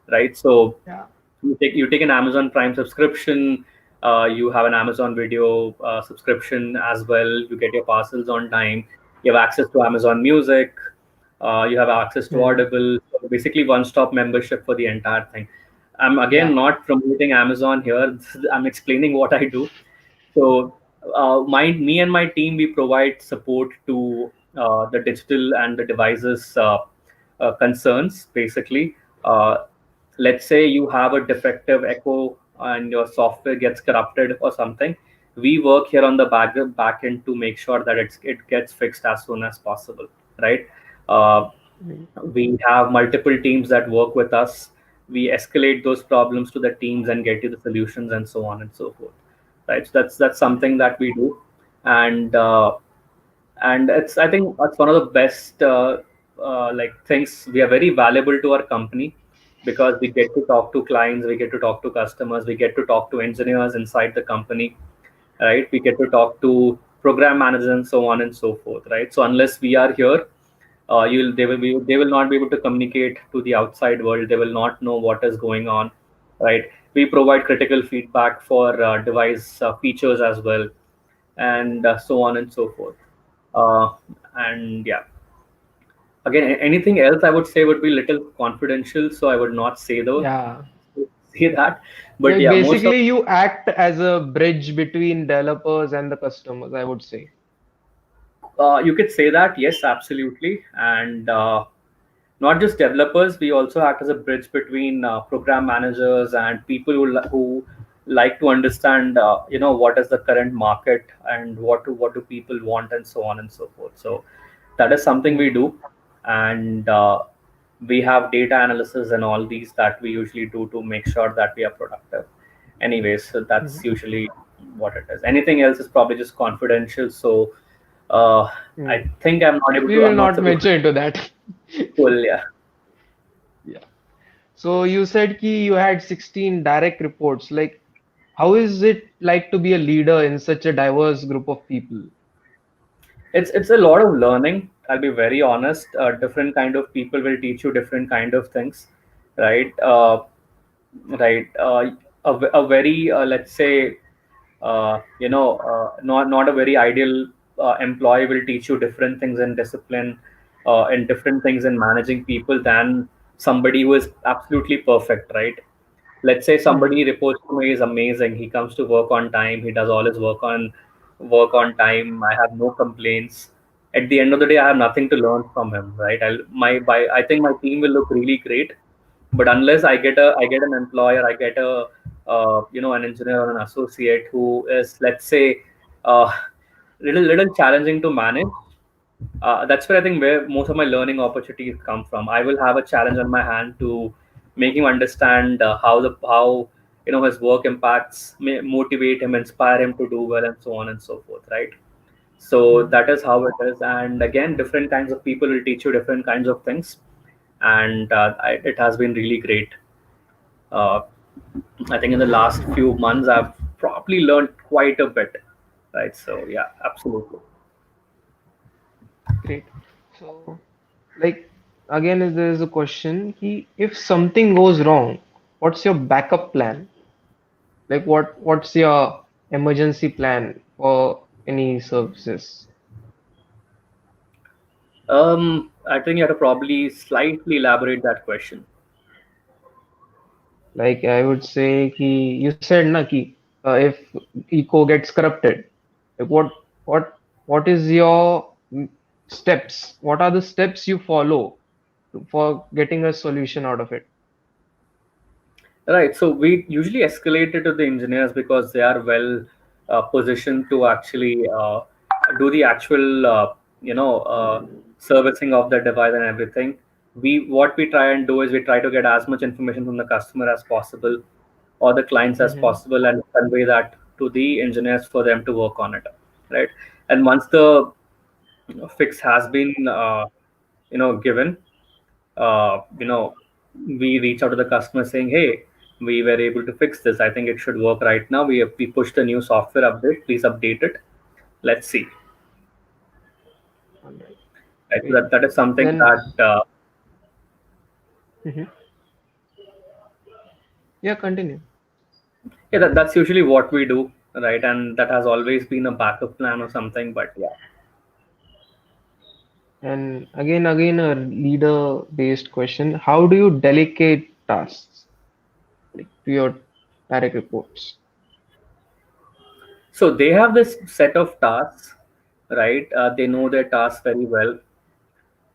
right? So yeah, you take an Amazon Prime subscription, you have an Amazon Video subscription as well. You get your parcels on time. You have access to Amazon Music. You have access to mm, Audible. So basically, one-stop membership for the entire thing. I'm again yeah, not promoting Amazon here. I'm explaining what I do. So, me and my team, we provide support to the digital and the devices concerns. Basically, uh, let's say you have a defective Echo and your software gets corrupted or something. We work here on the back end to make sure that it gets fixed as soon as possible, right? Uh, mm, we have multiple teams that work with us. We escalate those problems to the teams and get you the solutions and so on and so forth, right? So that's something that we do. And uh, and it's I think that's one of the best like things. We are very valuable to our company because we get to talk to clients, we get to talk to customers, we get to talk to engineers inside the company, right? We get to talk to program managers and so on and so forth, right? So unless we are here, they will not be able to communicate to the outside world. They will not know what is going on, right? We provide critical feedback for device features as well, and so on and so forth. uh, and yeah, again, anything else I would say would be little confidential, so I would not yeah. say that. But Like, yeah, most of basically, you act as a bridge between developers and the customers, I would say. you could say that, yes, absolutely. And not just developers, we also act as a bridge between program managers and people who like to understand what is the current market and what do people want and so on and so forth. So that is something we do. And we have data analysis and all these that we usually do to make sure that we are productive. Anyways, so that's Mhm. usually what it is. Anything else is probably just confidential. So uh, I Mm. think We will I'm not not supposed to venture into that. pull. Yeah. Yeah. So you said ki you had 16 direct reports. Like, how is it like to be a leader in such a diverse group of people? It's a lot of learning. I'll be very honest. Different kind of people will teach you different kind of things, right? Right. A very let's say not a very ideal employee will teach you different things in discipline and different things in managing people than somebody who is absolutely perfect, right? Let's say Mhm. somebody reports to me is amazing, he comes to work on time, he does all his work on time, I have no complaints. At the end of the day, I have nothing to learn from him, right? I think my team will look really great, but unless I get an employer, I get a an engineer or an associate who is, let's say, uh, little challenging to manage. That's where I think where most of my learning opportunities come from. I will have a challenge on my hand to make him understand how his work impacts, motivate him, inspire him to do well, and so on and so forth, right? So Mhm. that is how it is. And again, different kinds of people will teach you different kinds of things, and it has been really great. Uh, I think in the last few months, I've probably learned quite a bit, right? So yeah, absolutely. Great. So, like, again, is there is a question ki if something goes wrong, what's your backup plan? Like, what's your emergency plan for any services? I think you have to probably slightly elaborate that question. Like, I would say ki you said na ki if eco gets corrupted, like what is your steps? What are the steps you follow for getting a solution out of it? Right. So we usually escalate it to the engineers because they are well positioned to actually do the actual, servicing of the device and everything. What we try and do is we try to get as much information from the customer as possible or the clients as Mm-hmm. possible and convey that to the engineers for them to work on it. Right. And once the fix has been, given, we reach out to the customer saying, "Hey, we were able to fix this. I think it should work right now. We pushed a new software update. Please update it. Let's see." All right. Right? So Great. that is something Then, that mhm. Yeah, continue. yeah, that's usually what we do, right? And that has always been a backup plan or something. But yeah. And again, a leader-based question. How do you delegate tasks like to your direct reports? So they have this set of tasks, right? They know their tasks very well.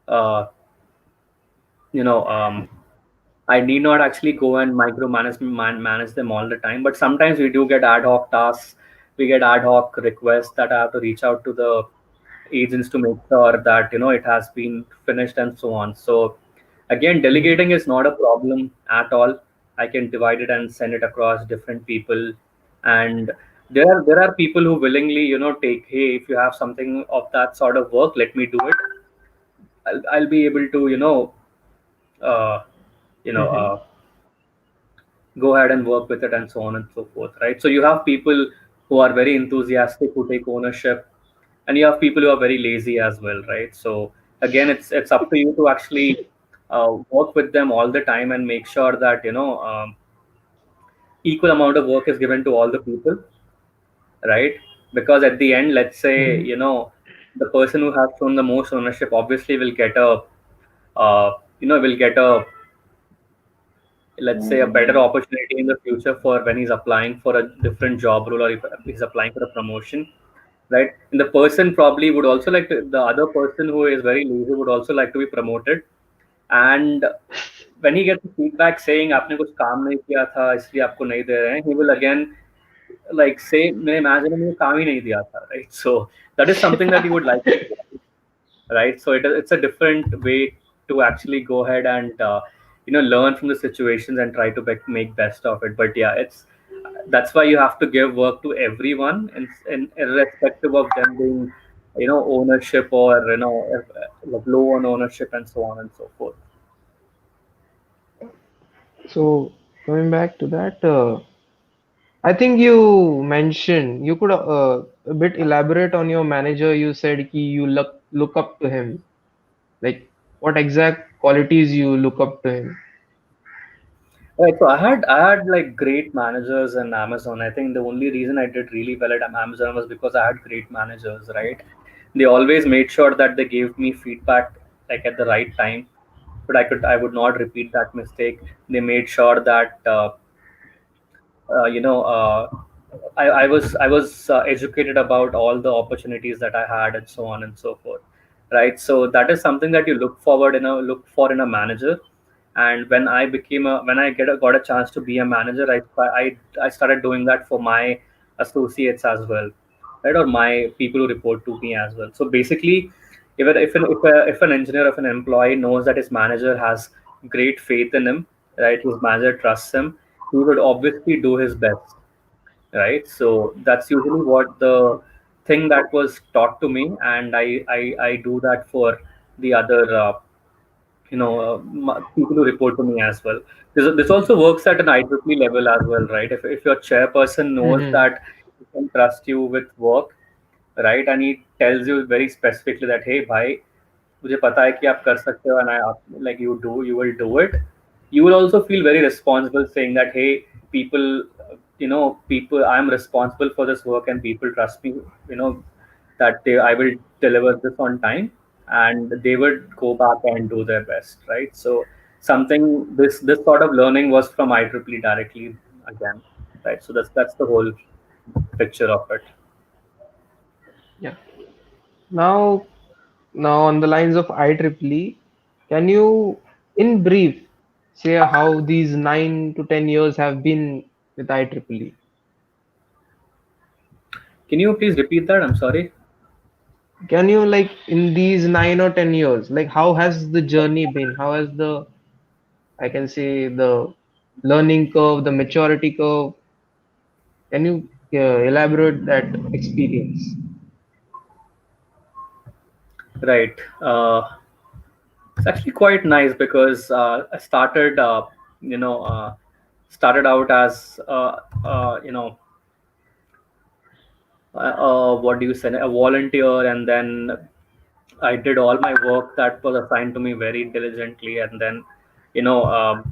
Uh, you know, I need not actually go and manage them all the time, but sometimes we do get ad hoc tasks. We get ad hoc requests that I have to reach out to the agents to make sure that it has been finished and so on. So again, Mm-hmm. delegating is not a problem at all. I can divide it and send it across different people, and there are people who willingly take, hey, if you have something of that sort of work, let me do it. I'll be able to uh, you know. Mm-hmm. go ahead and work with it and so on and so forth, right? So you have people who are very enthusiastic, who take ownership, and you have people who are very lazy as well, right? So again, it's up to you to actually work with them all the time and make sure that equal amount of work is given to all the people, right? Because at the end, let's say Mm-hmm. the person who has shown the most ownership obviously will get a will get a, let's say, a better opportunity in the future for when he's applying for a different job role, or if he's applying for a promotion, right? And the person probably would also like to, the other person who is very lazy would also like to be promoted, And when he gets feedback saying आपने कुछ काम नहीं किया था इसलिए आपको नहीं दे रहे हैं, he will again like say मेरे manager ने मुझे काम ही नहीं दिया था, right? So that is something that you would like to do, right? So it's a different way to actually go ahead and learn from the situations and try to make best of it. But yeah, it's that's why you have to give work to everyone, and irrespective of them being ownership or like low on ownership and so on and so forth. So coming back to that, I think you mentioned you could a bit elaborate on your manager. You said ki you look up to him. Like what exact qualities you look up to him? Right. So I had like great managers in Amazon. I think the only reason I did really well at Amazon was because I had great managers, right? They always made sure that they gave me feedback like at the right time, but I would not repeat that mistake. They made sure that uh, you know uh, I was educated about all the opportunities that I had and so on and so forth, right? So that is something that you look for in a manager. And when I got a chance to be a manager, I started doing that for my associates as well, right? Or my people who report to me as well. So basically, if an engineer, if an employee knows that his manager has great faith in him, right? His manager trusts him, he would obviously do his best, right? So that's usually what the thing that was taught to me, and I do that for the other people who report to me as well. This also works at an IEEE level as well, right? If your chairperson knows Hmm. that he can trust you with work, right, and he tells you very specifically that hey bhai, मुझे पता है कि आप कर सकते हो, and like you will do it. You will also feel very responsible saying that hey, people, people, I'm responsible for this work and people trust me, that I will deliver this on time, and they would go back and do their best, right? So something, this sort of learning was from IEEE directly again, right? So that's the whole picture of it. Yeah. Now, now on the lines of IEEE, can you, in brief, say how these 9 to 10 years have been with IEEE? Can you please repeat that? I'm sorry. Can you like in these 9 or 10 years, like how has the journey been? How has the, I can say, the learning curve, the maturity curve? Can you elaborate that experience? Right. It's actually quite nice because I you know, started out as, what do you say, a volunteer, and then I did all my work that was assigned to me very diligently, and then, you know,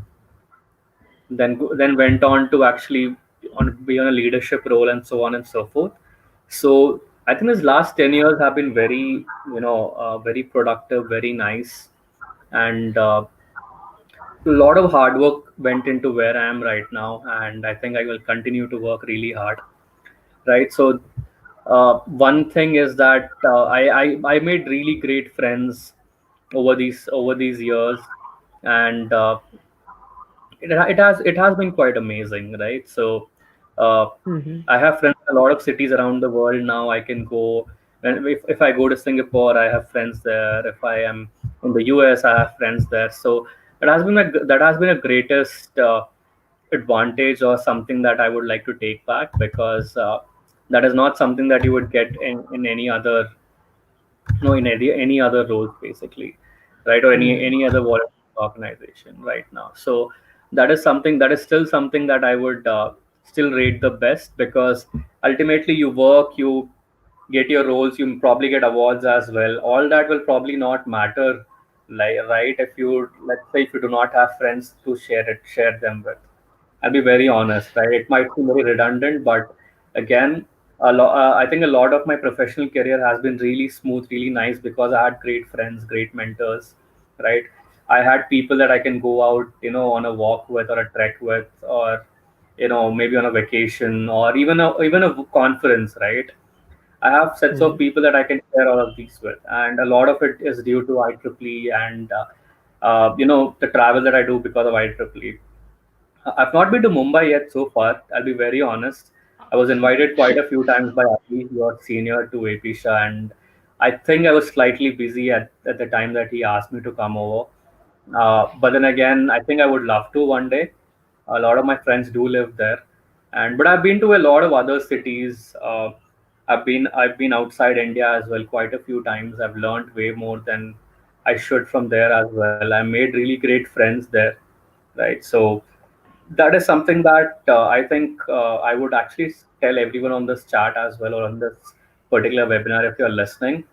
then went on to actually be on a leadership role and so on and so forth. So I think this last 10 years have been very, very productive, very nice, and a lot of hard work went into where I am right now, and I think I will continue to work really hard. Right. So one thing is that I made really great friends over these years, and it has been quite amazing, right? So uh, Hmm. I have friends in a lot of cities around the world now. I can go, and if I go to Singapore, I have friends there. If I am in the US, I have friends there. So that has been a greatest advantage, or something that I would like to take back, because that is not something that you would get in any other, no, in any other roles basically, right? Or Hmm. any other volunteer organization right now. So that is still something that I would still rate the best, because ultimately you work, you get your roles, you probably get awards as well. All that will probably not matter, like, right, if you, let's say, if you do not have friends to share them with. I'll be very honest, right? It might seem very redundant, but again, I think a lot of my professional career has been really smooth, really nice, because I had great friends, great mentors, right? I had people that I can go out, on a walk with, or a trek with, or maybe on a vacation, or even a conference, right? I have sets of Hmm. people that I can share all of these with, and a lot of it is due to IEEE, and the travel that I do because of IEEE. I've not been to Mumbai yet so far. I'll be very honest. I was invited quite a few times by Ali, your senior, to Apisha, and I think I was slightly busy at the time that he asked me to come over. But then again, I think I would love to one day. A lot of my friends do live there, and but I've been to a lot of other cities. I've been outside India as well quite a few times. I've learned way more than I should from there as well. I made really great friends there, right? So that is something that I think I would actually tell everyone on this chat as well, or on this particular webinar, if you're listening.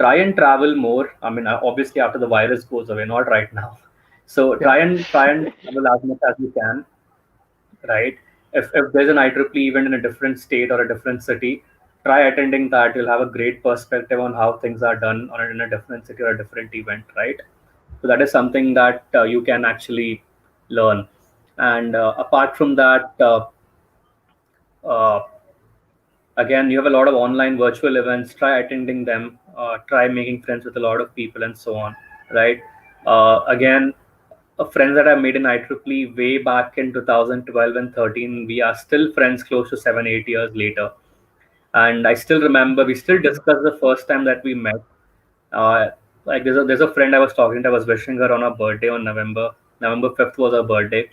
Try and travel more. I mean, obviously after the virus goes away, not right now. So Yeah. try and travel as much as you can, right? If there's an IEEE event in a different state or a different city, try attending that. You'll have a great perspective on how things are done in a different city or a different event, right? So that is something that you can actually learn. And apart from that, uh, again, you have a lot of online virtual events. Try attending them. Try making friends with a lot of people and so on, right? Again, a friend that I made in IEEE way back in 2012 and 13, we are still friends close to 7, 8 years later. And I still remember we still discuss the first time that we met. Uh, like there's a friend I was talking to. I was wishing her on her birthday on November 5th was her birthday,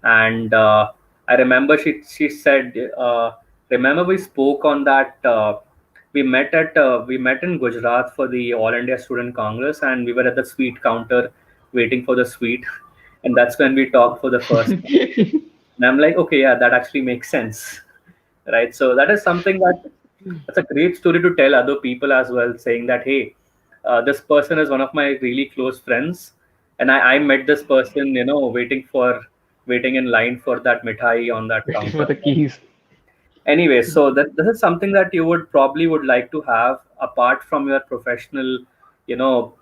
and I remember she said, remember we spoke on that. We met in Gujarat for the All India Student Congress, and we were at the sweet counter waiting for the sweet, and that's when we talked for the first time. And I'm like, okay, yeah, that actually makes sense, right? So that is something that's a great story to tell other people as well, saying that, hey, this person is one of my really close friends, and I met this person, waiting in line for that mithai on that Waiting for counter. the keys. Anyway, so that this is something that you would like to have apart from your professional, you know,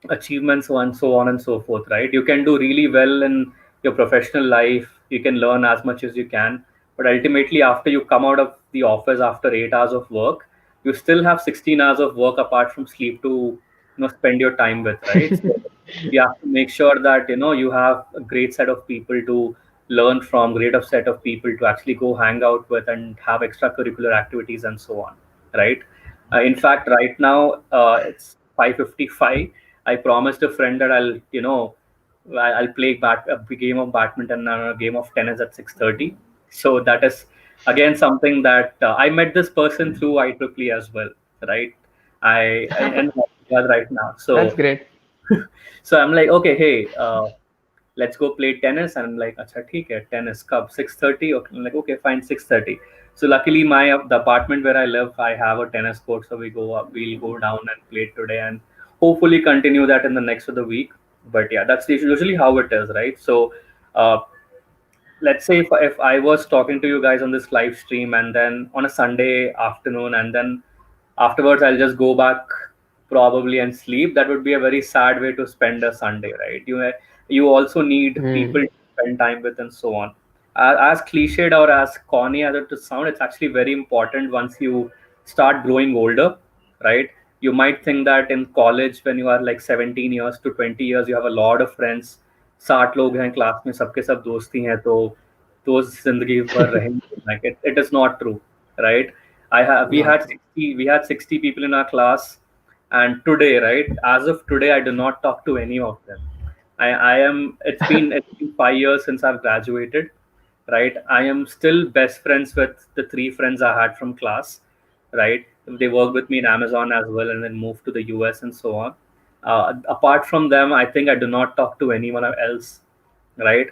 achievements, so on and so forth, right? You can do really well in your professional life. You can learn as much as you can, but ultimately, after you come out of the office after 8 hours of work, you still have 16 hours of work apart from sleep to spend your time with, right? So you have to make sure that you have a great set of people to learn from, great of set of people to actually go hang out with and have extracurricular activities and so on, right? In fact, right now it's 5:55. I promised a friend that I'll play a game of badminton and a game of tennis at 6:30. So that is again something that I met this person through IEEE as well, right? I and right now. That's So great. so I'm like, okay, hey, let's go play tennis. And I'm like, acha, theek hai, tennis cup 6:30. Okay, I'm like, okay, fine, 6:30. So luckily, the apartment where I live, I have a tennis court, so we'll go down and play today, and hopefully continue that in the next of the week. But yeah, that's usually how it is, right? So uh, let's say if I was talking to you guys on this live stream and then on a Sunday afternoon, and then afterwards I'll just go back probably and sleep, that would be a very sad way to spend a Sunday, right? You also need Hmm. people to spend time with and so on. As cliched or as corny as it to sound, it's actually very important once you start growing older, right? You might think that in college when you are like 17 years to 20 years, you have a lot of friends, 60 लोग हैं class में, सबके सब दोस्ती हैं, तो दोस्त जिंदगी भर रहेंगे, like it is not true, right? I have Not true. we had 60 people in our class, and today, right, as of today, I do not talk to any of them. I am it's been 5 years since I've graduated, right? I am still best friends with the three friends I had from class, right? They work with me in Amazon as well, and then moved to the US and so on. Apart from them, I think I do not talk to anyone else, right?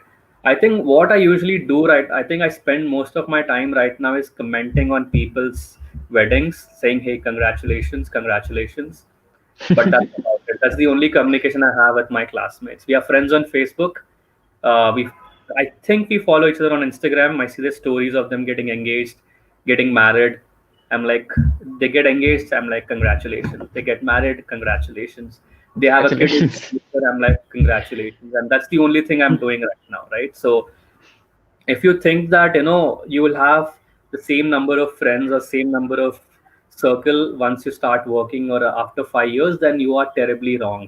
I think what I usually do, right, I think I spend most of my time right now is commenting on people's weddings, saying, hey, congratulations, congratulations. But that's about it. That's the only communication I have with my classmates. We are friends on Facebook. We, I think we follow each other on Instagram. I see the stories of them getting engaged, getting married. I'm like, they get engaged. I'm like, congratulations. They get married. Congratulations. They have a kid in the Congratulations. future. I'm like, congratulations. And that's the only thing I'm doing right now, right? So if you think that you will have the same number of friends or same number of circle once you start working or after 5 years, then you are terribly wrong,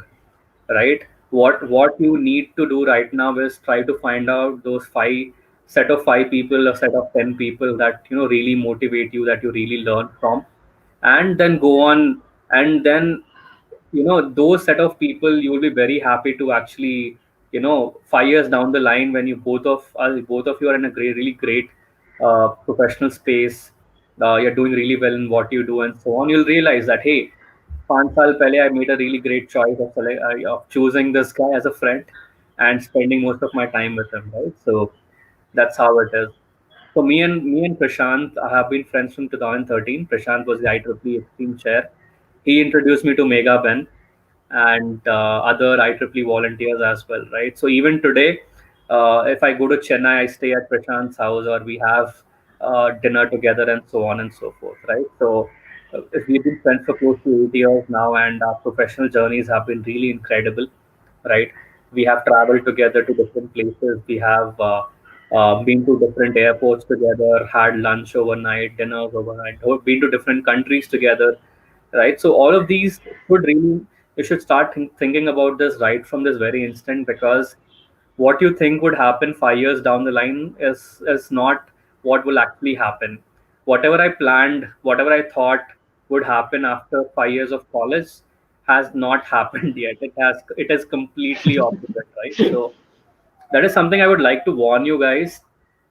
right? What you need to do right now is try to find out those five people, a set of 10 people that really motivate you, that you really learn from, and then go on. And then those set of people, you will be very happy to actually 5 years down the line, when you both of you are in a really great professional space, you're doing really well in what you do and so on, you'll realize that, hey, 5 साल पहले I made a really great choice of choosing this guy as a friend and spending most of my time with him, right? So that's how it is. So me and Prashant have been friends from 2013. Prashant was the IEEE Xtreme chair. He introduced me to Mega Ben and other IEEE volunteers as well, right? So even today, if I go to Chennai, I stay at Prashant's house, or we have dinner together and so on and so forth, right? So if we've been friends for close to 8 years now, and our professional journeys have been really incredible, right? We have traveled together to different places. We have been to different airports together, had lunch overnight, dinners overnight, or been to different countries together, right? So all of these should really, you should start thinking about this right from this very instant, because what you think would happen 5 years down the line is not what will actually happen. Whatever I planned, whatever I thought would happen after 5 years of college has not happened yet. It is completely opposite, right? So that is something I would like to warn you guys.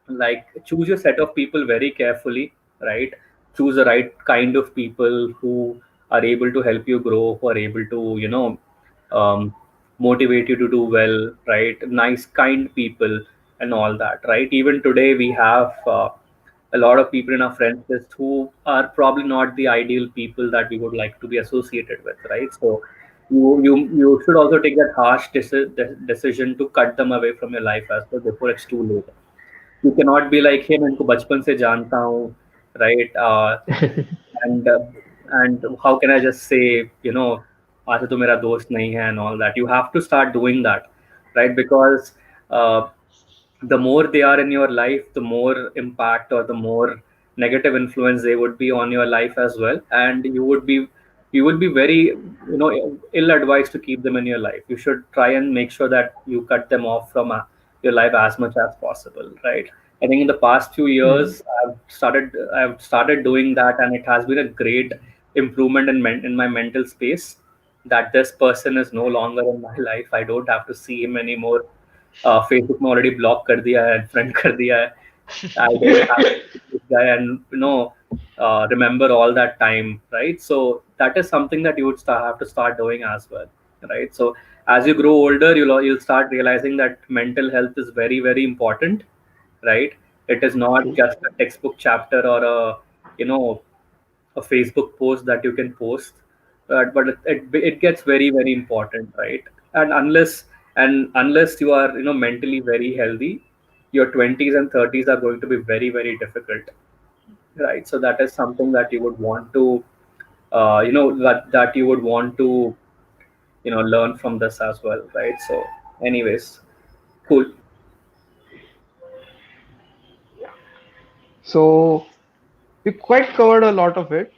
Like, choose your set of people very carefully, right? Choose the right kind of people who are able to help you grow, who are able to, um, motivate you to do well, right? Nice, kind people, and all that, right? Even today, we have a lot of people in our friends list who are probably not the ideal people that we would like to be associated with, right? So you should also take that harsh decision to cut them away from your life as well before it's too late. You cannot be like, hey, मैं इनको बचपन से जानता हूँ, right? And and how can I just say, आज तो मेरा दोस्त नहीं है and all that. You have to start doing that, right? Because uh, the more they are in your life, the more impact or the more negative influence they would be on your life as well, and you would be very ill advised to keep them in your life. You should try and make sure that you cut them off from your life as much as possible, right? I think in the past few Hmm. years, I've started doing that, and it has been a great improvement in my mental space, that this person is no longer in my life. I don't have to see him anymore. Facebook में already block कर दिया है, friend कर दिया है. I don't have to see this guy and remember all that time, right? So that is something that you would have to start doing as well, right? So as you grow older, you'll start realizing that mental health is very, very important, right? It is not True. just a textbook chapter or you know a Facebook post that you can post, but it gets very, very important, right? And unless you are mentally very healthy, your 20s and 30s are going to be very, very difficult, right? So that is something that you would want to that you would want to learn from this as well, right? So anyways, cool. So we quite covered a lot of it.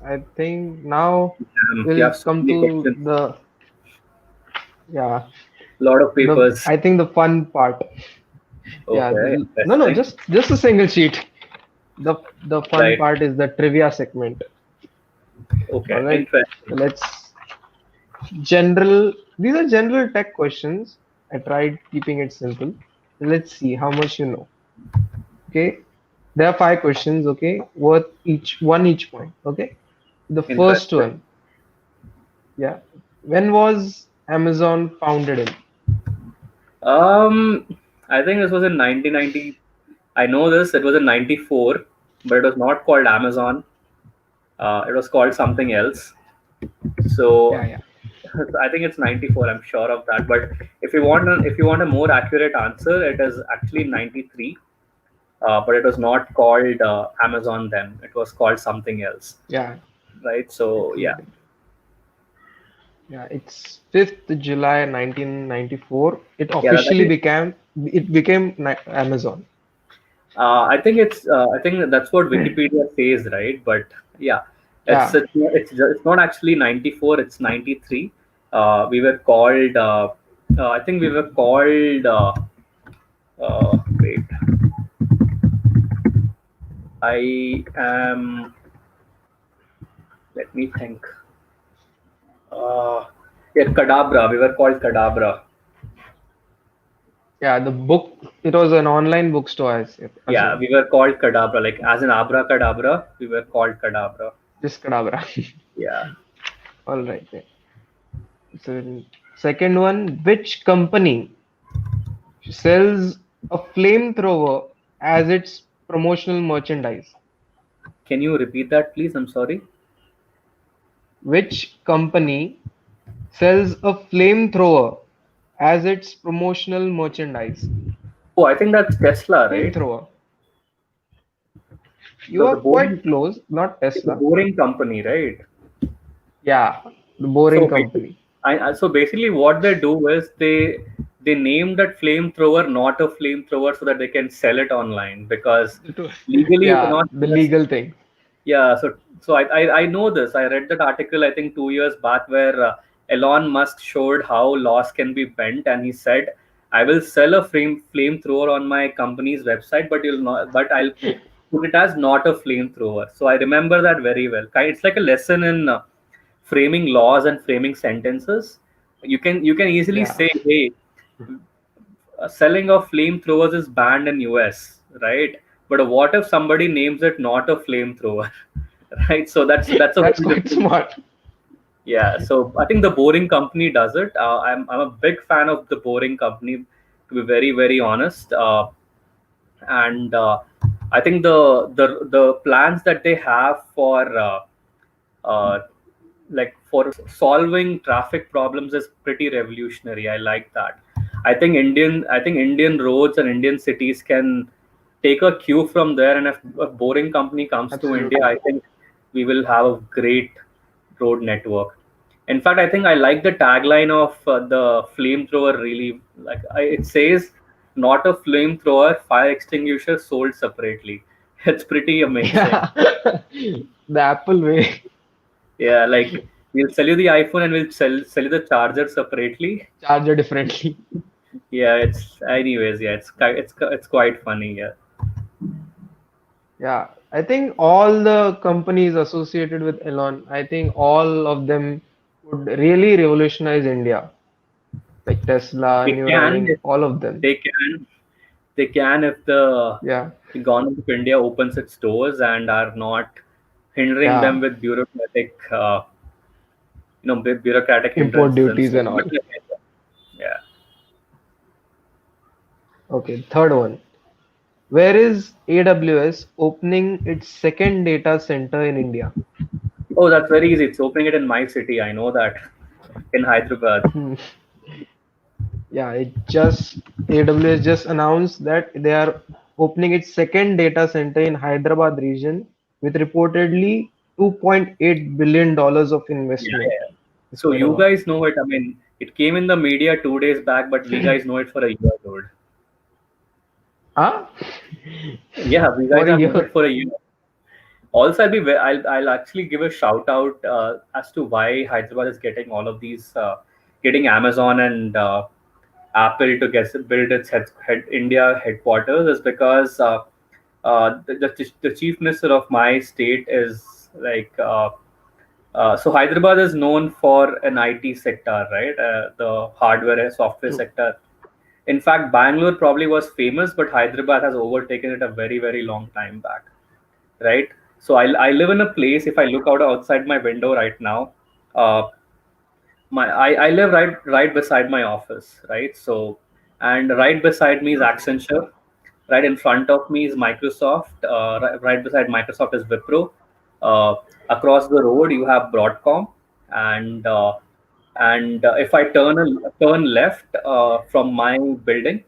I think now You we'll have so come many to questions, the, yeah, a lot of the papers. I think the fun part. Yeah, Okay, no, no, interesting. just a single sheet. The the fun Right. part is the trivia segment. All Okay, right. So interesting. these are general tech questions. I tried keeping it simple. Let's see how much you know. Okay. There are five questions, okay, worth each point. Okay. The first Interesting. one, yeah. When was Amazon founded in? Um, I think this was in 1990. I know this. It was in 94, but it was not called Amazon. It was called something else. Yeah, So yeah. I think it's 94. I'm sure of that. But if you want a more accurate answer, it is actually 93. But it was not called Amazon then. It was called something else, Yeah, right? it So would yeah, be. Yeah, it's 5th July 1994. yeah. I think It became Amazon. I think that's what Wikipedia says, right? But yeah, it's Yeah. it's not actually 94. It's 93. We were called. I think we were called. Wait, I am. Let me think. Uh, yeah, Kadabra. We were called Kadabra. Yeah, the book, it was an online bookstore, I Yeah, assume. we were called Kadabra. Like as in abracadabra, we were called Kadabra. Just Kadabra. Yeah. All right then. So, second one, which company sells a flamethrower as its promotional merchandise? Can you repeat that, please? I'm sorry. Which company sells a flamethrower as its promotional merchandise? Oh, I think that's Tesla, right? Flamethrower. You The are the boring quite close, not it's a Tesla. boring company, right? Yeah, the boring So basically, company. so basically, what they do is they name that flamethrower not a flamethrower so that they can sell it online because legally you Yeah, cannot the just. legal thing. Yeah, so I know this. I read that article I think 2 years back where Elon Musk showed how laws can be bent, and he said, "I will sell a flamethrower on my company's website, but you'll not. But I'll put it as not a flamethrower." So I remember that very well. It's like a lesson in framing laws and framing sentences. You can easily Yeah. say, "Hey, selling of flamethrowers is banned in US, right? But what if somebody names it not a flamethrower, right? So that's a That's very quite different. smart. Yeah. So I think the Boring Company does it. I'm a big fan of the Boring Company, to be very very honest. And I think the plans that they have for uh, like for solving traffic problems is pretty revolutionary. I like that. I think Indian roads and Indian cities can take a cue from there, and if a Boring Company comes to India, I Absolutely. think we will have a great road network. In fact, I think I like the tagline of the flamethrower really. It says, "Not a flamethrower, fire extinguisher sold separately." It's pretty amazing. Yeah. The Apple way. Yeah, like we'll sell you the iPhone and we'll sell you the charger separately. Charger differently. Yeah, it's anyways. Yeah, it's quite funny. Yeah, Yeah. I think all the companies associated with Elon, I think all of them would really revolutionize India. Like Tesla, they can. Neuralink, all of them. They can. They can if the Yeah. government of India opens its doors and are not hindering them Yeah. with bureaucratic Import hindrances and duties so and on. all. Yeah. Okay. Third one. Where is AWS opening its second data center in India? Oh, that's very easy. It's opening it in my city. I know that in Hyderabad. Yeah, AWS just announced that they are opening its second data center in Hyderabad region with reportedly $2.8 billion of Yeah, investment yeah. is So going you on. guys know it. I mean, it came in the media 2 days back, but we guys know it for a year, dude. Huh? Yeah, we For guys a have known it year. for a year. Also, I'll actually give a shout out as to why Hyderabad is getting all of these, getting Amazon and Apple to build its India headquarters is because the chief minister of my state is so Hyderabad is known for an IT sector, right? The hardware and software True. sector. In fact, Bangalore probably was famous, but Hyderabad has overtaken it a very, very long time back, right? So I live in a place. If I look out outside my window right now, uh, I live right beside my office, right? So and right beside me is Accenture, right in front of me is Microsoft, right beside Microsoft is Wipro. Uh, Across the road you have Broadcom, and if I turn left from my building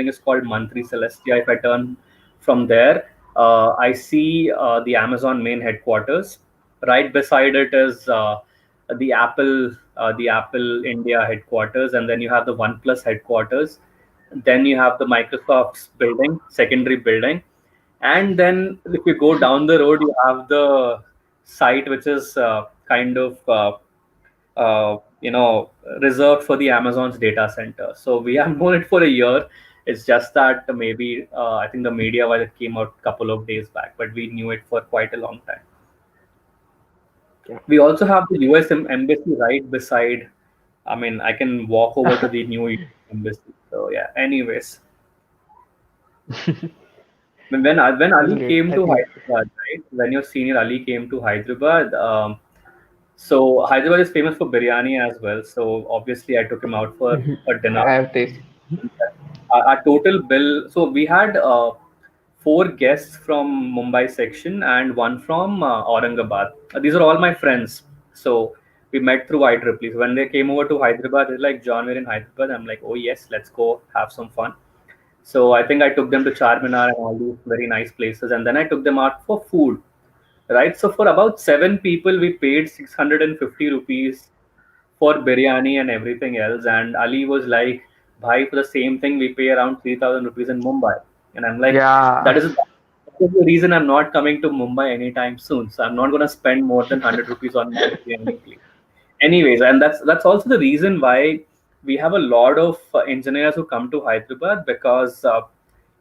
is called Mantri Celestia. If I turn from there, I see the Amazon main headquarters. Right beside it is the Apple India headquarters, and then you have the OnePlus headquarters. Then you have the Microsoft's building, secondary building, and then if you go down the road, you have the site which is kind of you know, reserved for the Amazon's data center. So we have known it for a year. It's just that maybe I think the media wise it came out a couple of days back, but we knew it for quite a long time. Yeah. We also have the US embassy right beside. I mean, I can walk over to the new US embassy. So yeah. Anyways, when That's Ali great. came I to think Hyderabad, right? When your senior Ali came to Hyderabad, so Hyderabad is famous for biryani as well. So obviously, I took him out for a dinner. I have taste. Our total bill. So we had four guests from Mumbai section and one from Aurangabad. These are all my friends. So we met through IEEE. So when they came over to Hyderabad, they're like, John, we're in Hyderabad. I'm like, oh yes, let's go have some fun. So I think I took them to Charminar and all these very nice places, and then I took them out for food. Right. So for about seven people, we paid 650 rupees for biryani and everything else. And Ali was like, "Bhai, for the same thing, we pay around 3,000 rupees in Mumbai." And I'm like, Yeah. that is the reason I'm not coming to Mumbai anytime soon. So I'm not going to spend more than 100 rupees on my biryani plate. Anyways, and that's also the reason why we have a lot of engineers who come to Hyderabad, because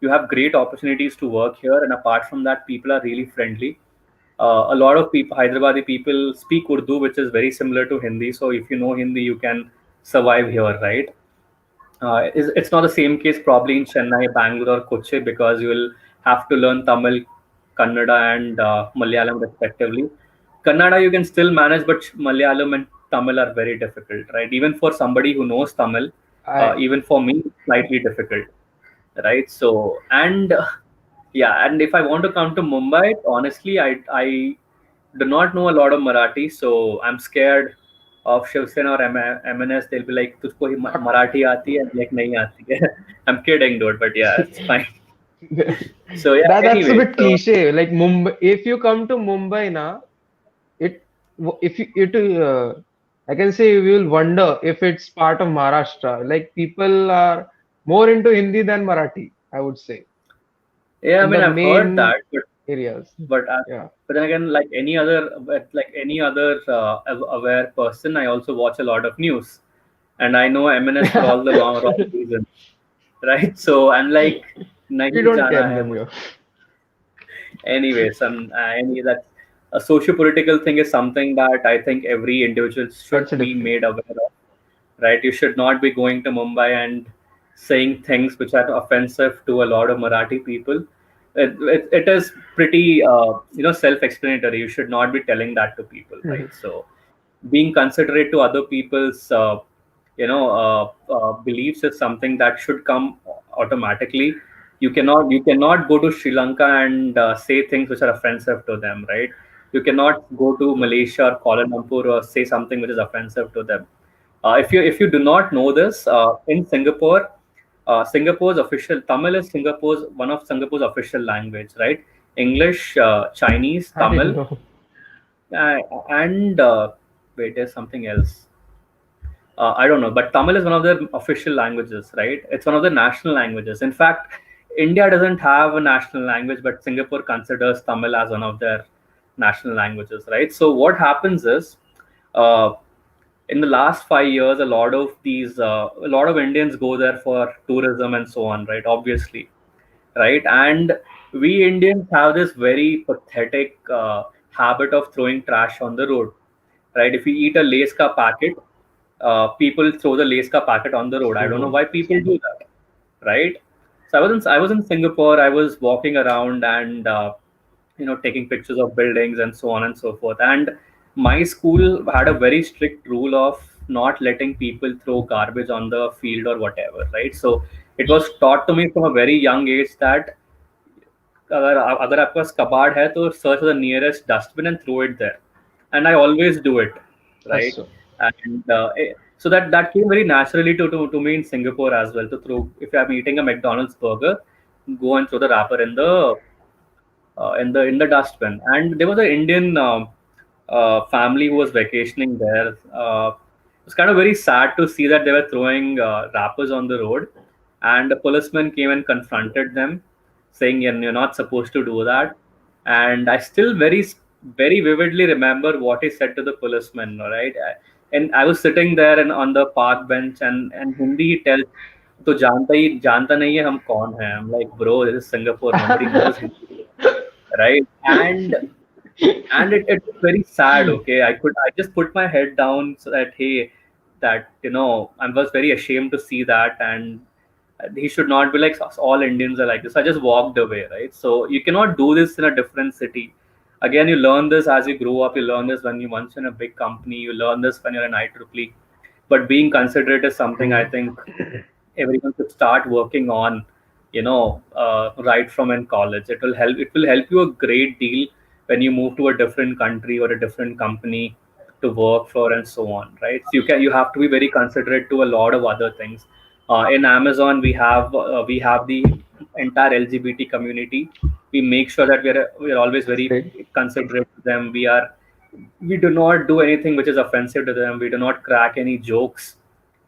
you have great opportunities to work here. And apart from that, people are really friendly. A lot of people, Hyderabadi people, speak Urdu, which is very similar to Hindi. So if you know Hindi, you can survive here, right? It's not the same case probably in Chennai, Bangalore, or Kochi, because you will have to learn Tamil, Kannada, and Malayalam respectively. Kannada you can still manage, but Malayalam and Tamil are very difficult, right? Even for somebody who knows Tamil, I even for me, slightly difficult, right? So and yeah, and if I want to come to Mumbai, honestly, I do not know a lot of Marathi, so I'm scared of Shiv Sena or MNS. They'll be like, "तुझको ही Marathi आती है?" I'm like, नहीं आती है. I'm kidding, dude, but yeah, it's fine. So yeah, that's a anyway, bit so cliche. Like Mumbai, if you come to Mumbai now, it if you it I can say you will wonder if it's part of Maharashtra. Like people are more into Hindi than Marathi, I would say, yeah, I in mean, the I've heard main that, areas. but Yeah. but then again, like any other aware person, I also watch a lot of news, and I know MNS for all the wrong reasons, right? So I'm like, We nahi don't jana care hai them mujhe. here. Anyway, any that a socio-political thing is something that I think every individual That's should a be different. made aware of, right? You should not be going to Mumbai and saying things which are offensive to a lot of Marathi people. It is pretty, self-explanatory. You should not be telling that to people, right? So being considerate to other people's beliefs is something that should come automatically. You cannot go to Sri Lanka and say things which are offensive to them, right? You cannot go to Malaysia or Kuala Lumpur or say something which is offensive to them. If you do not know this, in Singapore, Singapore's official Tamil is Singapore's one of Singapore's official language, right? English, Chinese, I didn't Tamil, know. and wait, there's something else. I don't know, but Tamil is one of their official languages, right? It's one of the national languages. In fact, India doesn't have a national language, but Singapore considers Tamil as one of their national languages, right? So what happens is, uh, in the last 5 years, a lot of Indians go there for tourism and so on, right? Obviously, right? And we Indians have this very pathetic habit of throwing trash on the road, right? If you eat a Lay's ka packet, people throw the Lay's ka packet on the road. I don't know So why people do that, right? So I was in Singapore. I was walking around and taking pictures of buildings and so on and so forth. And my school had a very strict rule of not letting people throw garbage on the field or whatever, right? So it was taught to me from a very young age that अगर अगर आपके पास कबाड़ है तो search for the nearest dustbin and throw it there, and I always do it, that's right? so. And so that came very naturally to me in Singapore as well, to throw, if I'm eating a McDonald's burger, go and throw the wrapper in the dustbin. And there was an Indian family who was vacationing there. It was kind of very sad to see that they were throwing wrappers on the road, and the policeman came and confronted them, saying, "You're not supposed to do that." And I still very very vividly remember what he said to the policeman. All right, and I was sitting there and on the park bench, and Hindi he tells, "तो जानता नहीं है हम कौन हैं." I'm like, bro, this is Singapore. Nobody knows Hindi, right? And it's very sad. Okay, I just put my head down so that, hey, that I was very ashamed to see that, and he should not be like all Indians are like this. I just walked away, right? So you cannot do this in a different city. Again, you learn this as you grow up. You learn this when you once in a big company. You learn this when you're in IEEE. But being considerate is something I Hmm. think everyone should start working on, right from in college. It will help you a great deal when you move to a different country or a different company to work for and so on, right? So you have to be very considerate to a lot of other things. In Amazon, we have the entire LGBT community. We make sure that we're always That's very great. considerate to them. We do not do anything which is offensive to them. We do not crack any jokes,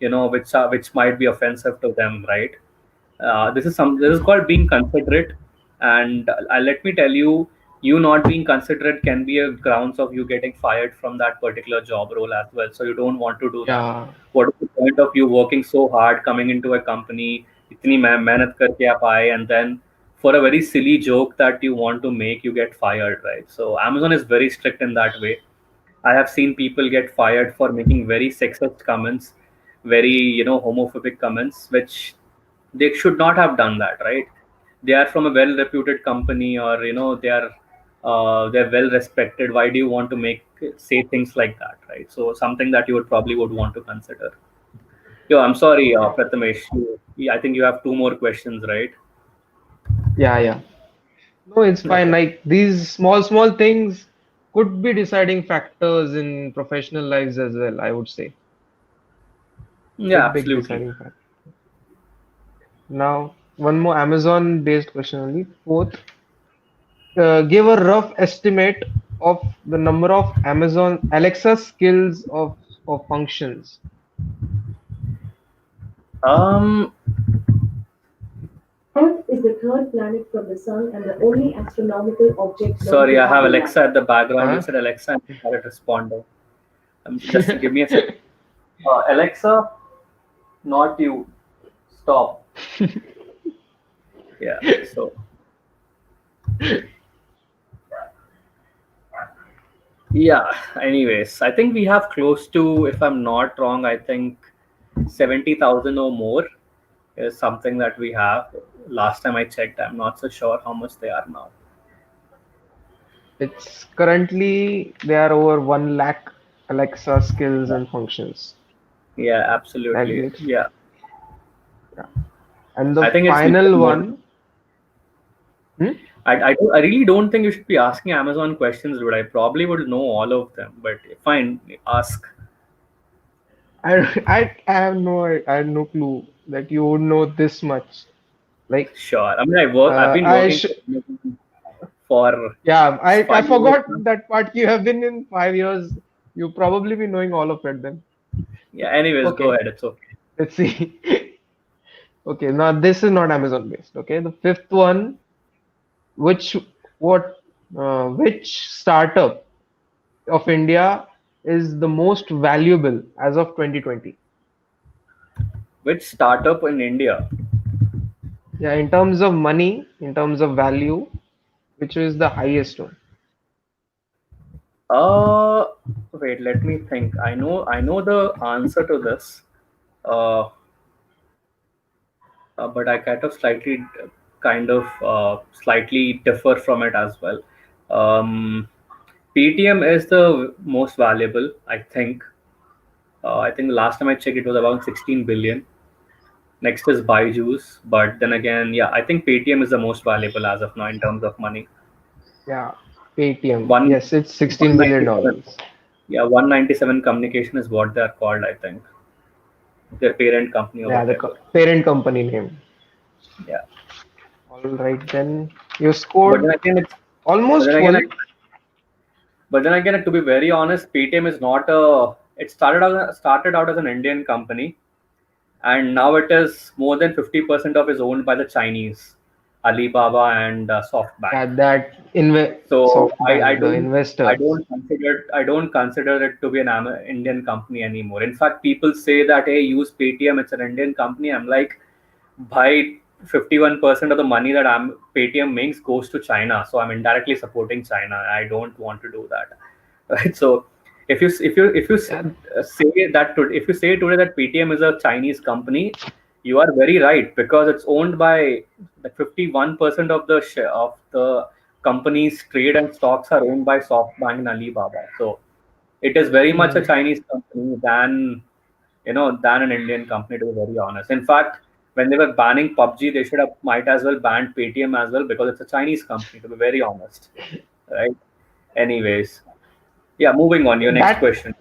which might be offensive to them, right? This is called being considerate, and let me tell you, you not being considerate can be a grounds of you getting fired from that particular job role as well. So you don't want to do that. Yeah, What is the point of you working so hard, coming into a company, इतनी मेहनत करके आप आए, and then for a very silly joke that you want to make, you get fired, right? So Amazon is very strict in that way. I have seen people get fired for making very sexist comments, very homophobic comments, which they should not have done that, right? They are from a well-reputed company, or they're well respected. Why do you want to make say things like that, right? So something that you would want to consider. Yo, I'm sorry, Prathamesh. I think you have two more questions, right? yeah, yeah. No, it's fine. Okay. Like these small things could be deciding factors in professional lives as well, I would say. Yeah, Big absolutely. deciding factor. Now, one more Amazon-based question only. Fourth, give a rough estimate of the number of Amazon Alexa skills of functions. Um, Earth is the third planet from the Sun and the only astronomical object known Sorry, to I have have a light. Alexa at the background. You Huh? said Alexa, and I started responding. Just give me a second. Alexa, not you. Stop. Yeah. So yeah. Anyways, I think we have close to, if I'm not wrong, I think 70,000 or more is something that we have. Last time I checked, I'm not so sure how much they are now. It's currently there are over 1 lakh Alexa skills and functions. Yeah, And absolutely. it's, Yeah. yeah. And the I think it's final more. one, hmm? I really don't think you should be asking Amazon questions, dude. I probably would know all of them, but fine, ask. I have no clue that you would know this much. Like, Sure. I mean, I've been I working sh for yeah, I 5 years forgot now. that part. You have been in 5 years. You probably be knowing all of it then. Yeah. Anyways, go Okay, ahead. It's okay. let's see. Okay, now this is not Amazon based. Okay, the fifth one, which what which startup of India is the most valuable as of 2020? Which startup in India? Yeah, in terms of money, in terms of value, which is the highest one? Uh, Wait. Let me think. I know the answer to this. Uh, but I kind of slightly differ from it as well. PTM is the most valuable, I think. I think the last time I checked, it was around 16 billion. Next is Byju's, but then again, yeah, I think Paytm is the most valuable as of now in terms of money. Yeah, Paytm. One, Yes, it's 16 billion 197. dollars. Yeah, 197 Communication is what they're called, I think. Their parent company or Yeah, the whatever. parent company name. Yeah. All right, then you But then scored again, it's but almost then again, full. but then again, to be very honest, Paytm is not a. It started out as an Indian company, and now it is more than 50% of is owned by the Chinese. Alibaba and SoftBank. Yeah, that So SoftBank, the investors. I don't consider it to be an Indian company anymore. In fact, people say that hey, use Paytm, it's an Indian company. I'm like, by 51% of the money that Paytm makes goes to China, so I'm indirectly supporting China. I don't want to do that, right? So if you Yeah, say that if you say today that Paytm is a Chinese company, you are very right because it's owned by the 51% of the share of the company's trade and stocks are owned by SoftBank and Alibaba. So it is very much a mm, Chinese company than an Indian company, to be very honest. In fact, when they were banning PUBG, they should have might as well banned Paytm as well because it's a Chinese company, to be very honest. Right? Anyways, yeah, moving on. Your next that question.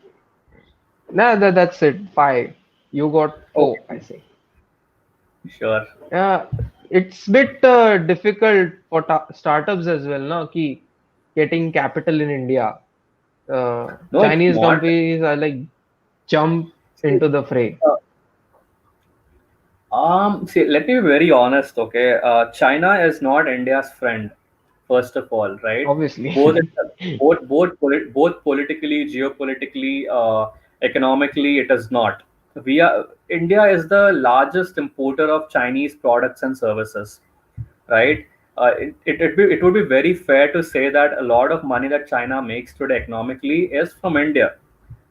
that's it. Five. You got four, I Okay, say. sure. Yeah, it's bit difficult for startups as well, no? Ki getting capital in India. No, it's Chinese not. companies are like jump See, into the fray. uh, see, let me be very honest, okay? China is not India's friend, first of all, right? Obviously. Both, both politically, geopolitically, economically, it is not. India is the largest importer of Chinese products and services, right? It would be very fair to say that a lot of money that China makes today economically is from India,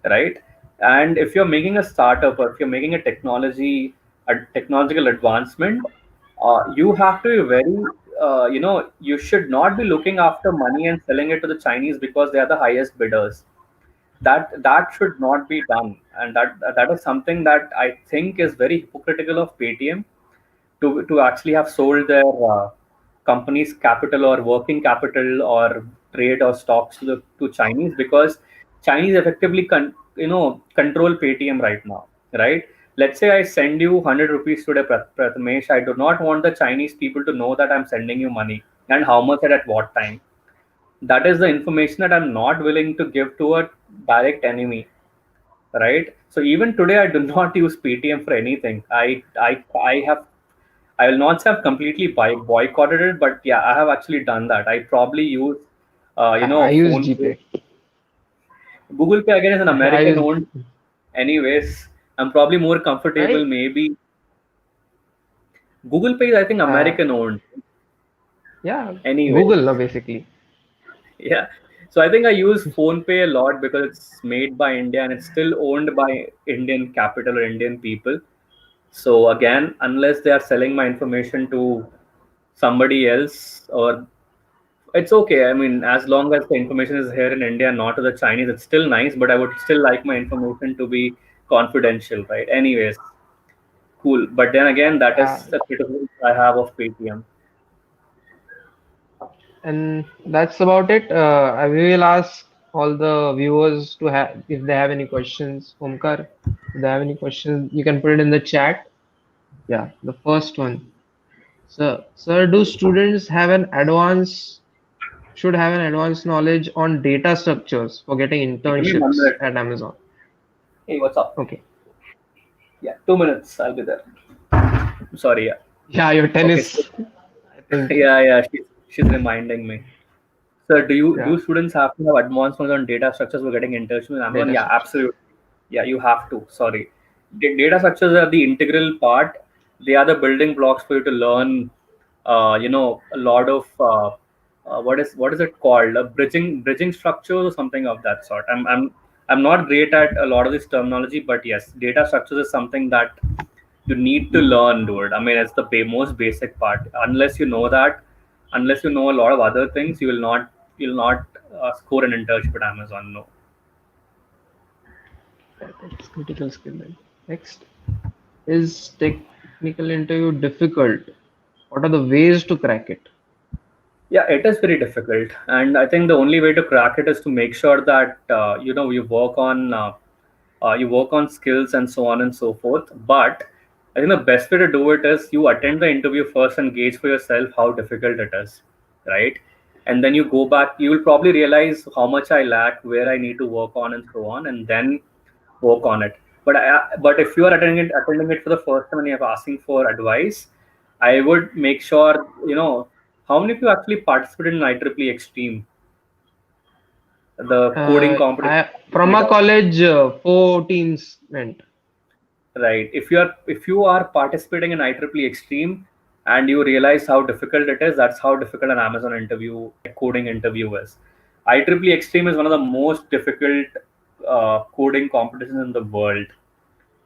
right? And if you're making a startup or if you're making a technological advancement, you have to be very, you should not be looking after money and selling it to the Chinese because they are the highest bidders. That should not be done, and that is something that I think is very hypocritical of Paytm to actually have sold their company's capital or working capital or trade or stocks to Chinese because Chinese effectively control Paytm right now, right? Let's say I send you 100 rupees today, Prathamesh. I do not want the Chinese people to know that I'm sending you money and how much and at what time. That is the information that I'm not willing to give to a direct enemy, right? So even today, I do not use Paytm for anything. I will not say I've completely boycotted it, but yeah, I have actually done that. I probably use, I use phone pay. GPay. Google Pay again is an I American use owned. Anyways, I'm probably more comfortable. right. Maybe Google Pay is I think Uh, American owned. yeah, Anyways, Google, no, basically. yeah. So I think I use phone pay a lot because it's made by India and it's still owned by Indian capital or Indian people. So again, unless they are selling my information to somebody else or it's okay. I mean, as long as the information is here in India, not to the Chinese, it's still nice. But I would still like my information to be confidential, right? Anyways, cool. But then again, that Yeah, is the criticism I have of Paytm. and that's about it. I will ask all the viewers to have if they have any questions. Omkar, if they have any questions, you can put it in the chat. Yeah, the first one. Sir, do students have an advance should have an advanced knowledge on data structures for getting Hey, give me 1 minute. internships at Amazon? Hey, what's up? Okay. Yeah, 2 minutes. I'll be there. Sorry. Yeah. Yeah, your Okay. So, tennis. I think. yeah. She's reminding me. So, do Yeah, students have to have advanced knowledge on data structures for getting internships with Amazon? data Yeah, structures. absolutely. Yeah, you have to. Sorry, data structures are the integral part. They are the building blocks for you to learn. A lot of what is it called? Bridging structures or something of that sort. I'm not great at a lot of this terminology, but yes, data structures is something that you need to learn, dude. I mean, it's the most basic part. Unless you know a lot of other things, you'll not score an internship at Amazon. No. That's critical skill then. Next, is technical interview difficult? What are the ways to crack it? Yeah, it is very difficult, and I think the only way to crack it is to make sure that you work on skills and so on and so forth. But I think the best way to do it is you attend the interview first and gauge for yourself how difficult it is, right? And then you go back. You will probably realize how much I lack, where I need to work on, and so on, and then work on it. But if you are attending it for the first time and you're asking for advice, I would make sure, how many of you actually participated in IEEE Extreme, the coding competition? From our college, 4 teams went. Right. If you are participating in IEEE Extreme and you realize how difficult it is, that's how difficult an Amazon interview, coding interview is. IEEE Extreme is one of the most difficult coding competitions in the world.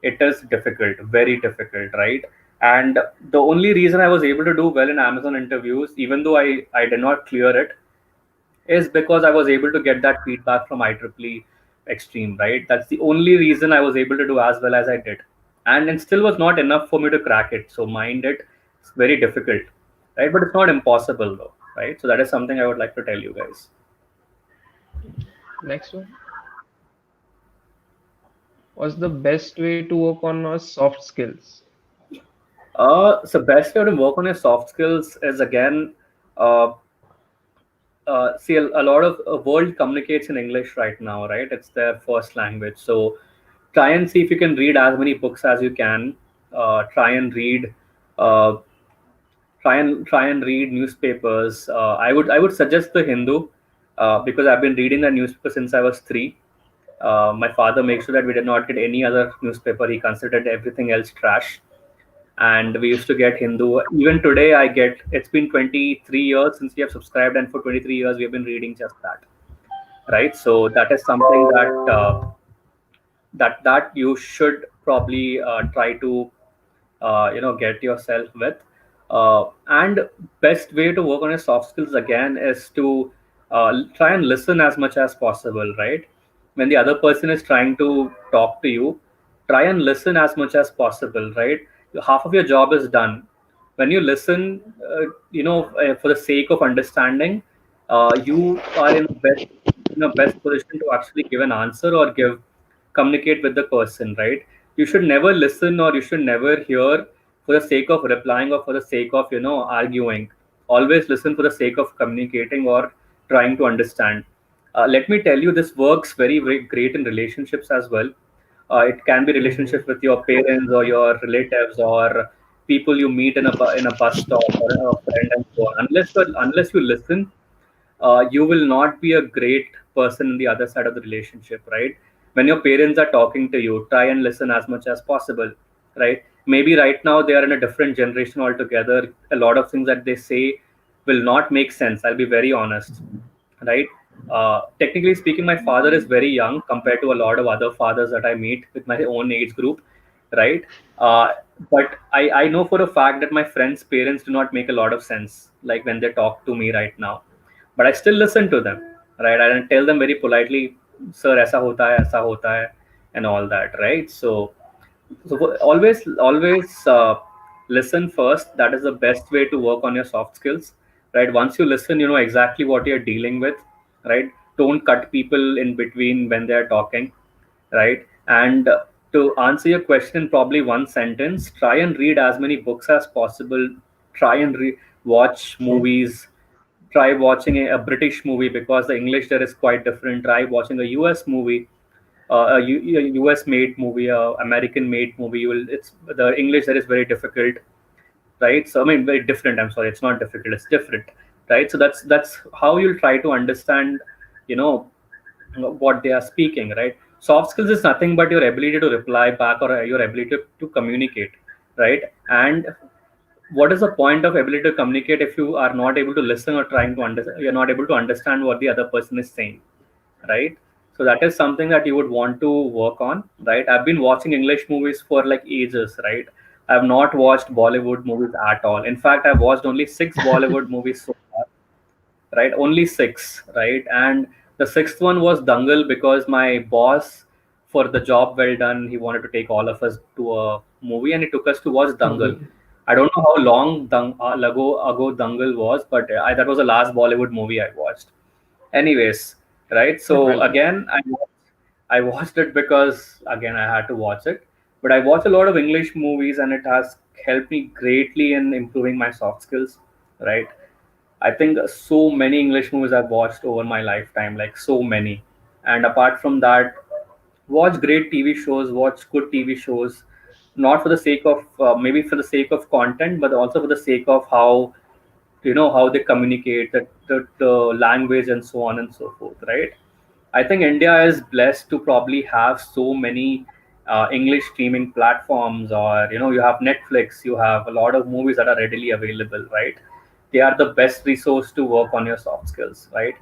It is difficult, very difficult, right? And the only reason I was able to do well in Amazon interviews, even though I did not clear it, is because I was able to get that feedback from IEEE Extreme, right? That's the only reason I was able to do as well as I did. And it still was not enough for me to crack it. So mind it, it's very difficult, right? But it's not impossible though, right? So that is something I would like to tell you guys. Next one. What's the best way to work on our soft skills? So best way to work on your soft skills is again, uh, see a lot of world communicates in English right now, right? It's their first language. So try and see if you can read as many books as you can. Try and read. Uh, try and read newspapers. I would suggest the Hindu, because I've been reading that newspaper since I was 3. My father makes sure that we did not get any other newspaper. He considered everything else trash, and we used to get Hindu. Even today, I get. It's been 23 years since we have subscribed, and for 23 years we have been reading just that. Right. So that is something that you should probably try to get yourself with. And best way to work on your soft skills again is to try and listen as much as possible, right? When the other person is trying to talk to you, try and listen as much as possible, right? Half of your job is done when you listen. For the sake of understanding, you are in a best position to actually give an answer or communicate with the person, right? You should never listen or you should never hear for the sake of replying or for the sake of arguing. Always listen for the sake of communicating or trying to understand. Let me tell you, this works very, very great in relationships as well. It can be Mm-hmm. relationships with your parents or your relatives or people you meet in a bus stop or a friend and so on. Unless you listen, you will not be a great person in the other side of the relationship, right? When your parents are talking to you, try and listen as much as possible, right? Maybe right now they are in a different generation altogether. A lot of things that they say will not make sense. I'll be very honest, right? Technically speaking, my father is very young compared to a lot of other fathers that I meet with my own age group, right? Uh, but I know for a fact that my friends' parents do not make a lot of sense, like when they talk to me right now. But I still listen to them, right? I tell them very politely, "Sir, aisa hota hai," and all that, right? So always listen first. That is the best way to work on your soft skills, right? Once you listen, you know exactly what you're dealing with, right? Don't cut people in between when they're talking, right? And to answer your question in probably one sentence, try and read as many books as possible. Try and watch movies. Try watching a British movie because the English there is quite different. Try watching a US movie, a US made movie, a American made movie. It's the English there is very difficult, right? So I mean, very different. I'm sorry, it's not difficult. It's different, right? So that's how you'll try to understand, you know, what they are speaking, right? Soft skills is nothing but your ability to reply back or your ability to communicate, right? And what is the point of ability to communicate if you are not able to listen or trying to understand, you're not able to understand what the other person is saying, right? So that is something that you would want to work on, right? I've been watching English movies for like ages, right? I've not watched Bollywood movies at all. In fact, I've watched only 6 Bollywood movies so far, right? Only 6, right? And the 6th one was Dangal because my boss, for the job well done, he wanted to take all of us to a movie and he took us to watch Dangal. Mm-hmm. I don't know how long ago Dangal was, but that was the last Bollywood movie I watched. Anyways, right? So Well, again, I watched it because again I had to watch it. But I watch a lot of English movies and it has helped me greatly in improving my soft skills, right? I think so many English movies I've watched over my lifetime, like so many. And apart from that, watch great TV shows, watch good TV shows, not for the sake of maybe for the sake of content, but also for the sake of how how they communicate, the language and so on and so forth, right? I think India is blessed to probably have so many English streaming platforms, or you have Netflix, you have a lot of movies that are readily available, right? They are the best resource to work on your soft skills, right?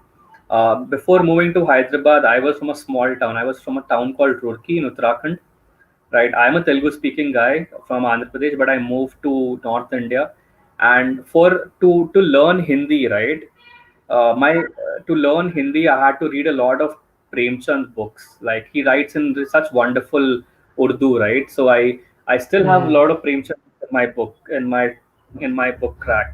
Before moving to Hyderabad, I was from a small town. I was from a town called Roorkee in Uttarakhand, right? I'm a Telugu speaking guy from Andhra Pradesh, but I moved to North India, and for to learn Hindi, right? My To learn Hindi, I had to read a lot of Premchand books. Like, he writes in such wonderful Urdu, right? So I still have a Hmm. lot of Premchand in my book, in my book rack,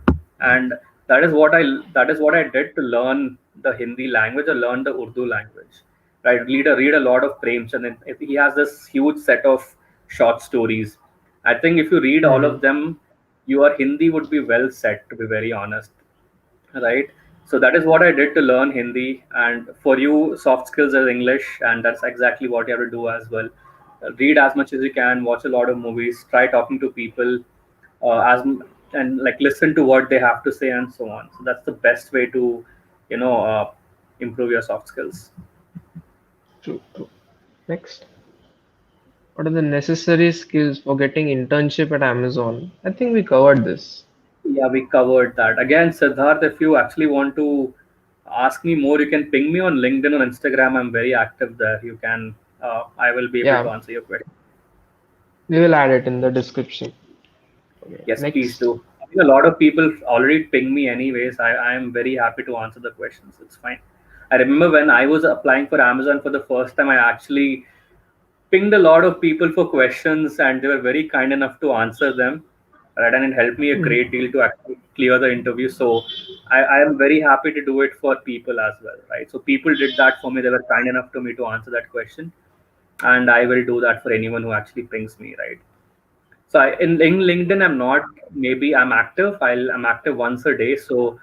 and that is what I that is what I did to learn the Hindi language, or learn the Urdu language, right? Read a lot of Premchand, and he has this huge set of short stories. I think if you read all Hmm. of them, your Hindi would be well set, to be very honest, right? So that is what I did to learn Hindi. And for you, soft skills is English, and that's exactly what you have to do as well. Read as much as you can, watch a lot of movies, try talking to people, and like listen to what they have to say and so on. So that's the best way to, you know, uh, improve your soft skills. True, true. Next. What are the necessary skills for getting internship at Amazon? I think we covered this. Yeah, we covered that. Again, Siddharth, if you actually want to ask me more, you can ping me on LinkedIn or Instagram. I'm very active there. I will be able to Yeah, answer your question. we will add it in the description. Okay. Yes, please Next. do. I think a lot of people already ping me anyways. I am very happy to answer the questions. It's fine. I remember when I was applying for Amazon for the first time, I actually pinged a lot of people for questions, and they were very kind enough to answer them. Right, and it helped me a Hmm. great deal to actually clear the interview. So I am very happy to do it for people as well, right? So people did that for me. They were kind enough to me to answer that question, and I will do that for anyone who actually pings me, right? So in LinkedIn, I'm not. Maybe I'm active once a day. So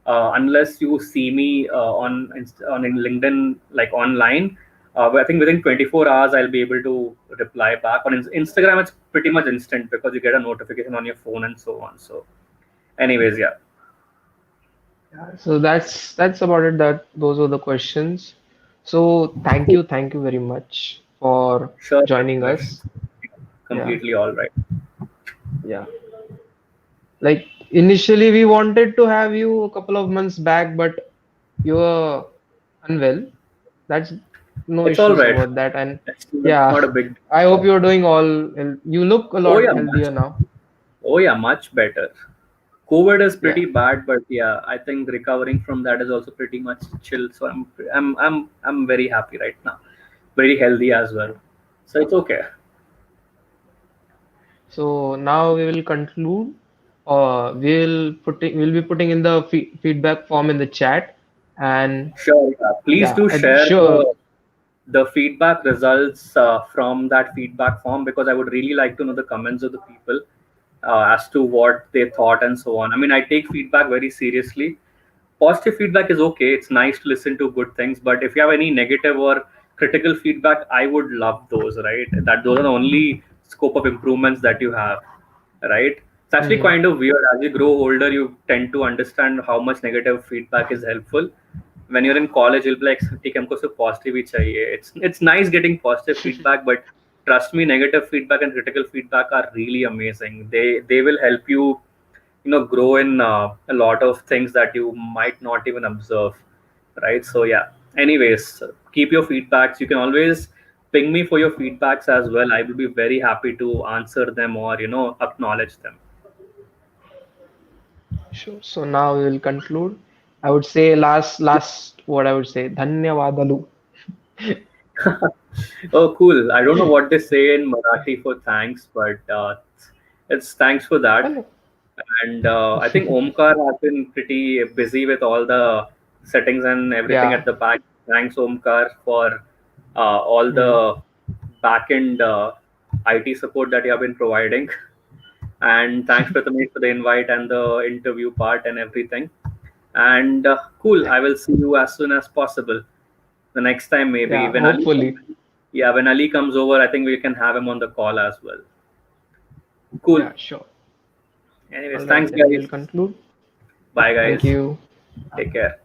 unless you see me on in LinkedIn, like online, I think within 24 hours I'll be able to reply back. On Instagram, it's pretty much instant because you get a notification on your phone and so on. So, anyways, yeah, Yeah, so that's about it. That those were the questions. So thank you very much for sure, joining congratulations. us. Yeah, Completely all right. yeah. Like initially we wanted to have you a couple of months back, but you were unwell. That's no It's all issues right. about that. And It's yeah, not a big I hope deal. you're doing all. You look a Oh lot yeah, healthier now. much better. COVID is Yeah. pretty bad, but yeah, I think recovering from that is also pretty much chill. So I'm very happy right now, very healthy as well. So it's okay. So now we will conclude. We'll be putting in the feedback form in the chat, and Sure. Please yeah, do I'm share sure. the feedback results from that feedback form, because I would really like to know the comments of the people as to what they thought and so on. I mean, I take feedback very seriously. Positive feedback is okay. It's nice to listen to good things, but if you have any negative or critical feedback, I would love those. Right? That those are the only scope of improvements that you have. Right? It's actually Mhm. kind of weird. As you grow older, you tend to understand how much negative feedback is helpful. When you're in college, you'll be like, "ठीक है, हमको सिर्फ positive ही चाहिए." It's nice getting positive feedback, but trust me, negative feedback and critical feedback are really amazing. They will help you, grow in a lot of things that you might not even observe, right? So yeah, anyways, keep your feedbacks. You can always ping me for your feedbacks as well. I will be very happy to answer them, or acknowledge them. Sure. So now we will conclude. I would say last what I would say. Dhanyawadalu. Oh, cool. I don't know what they say in Marathi for thanks, but it's thanks for that. Hello. And I think Omkar has been pretty busy with all the settings and everything Yeah. at the back. Thanks, Omkar, for all the Hmm. back-end IT support that you have been providing. And thanks, Prathamesh, for the invite and the interview part and everything. And cool. I will see you as soon as possible. The next time, maybe Yeah. when Ali, Hopefully. yeah, when Ali comes over, I think we can have him on the call as well. Cool. Yeah, sure. Anyways, All right, thanks, then guys. we'll conclude. Bye, Thank guys. you. Take care.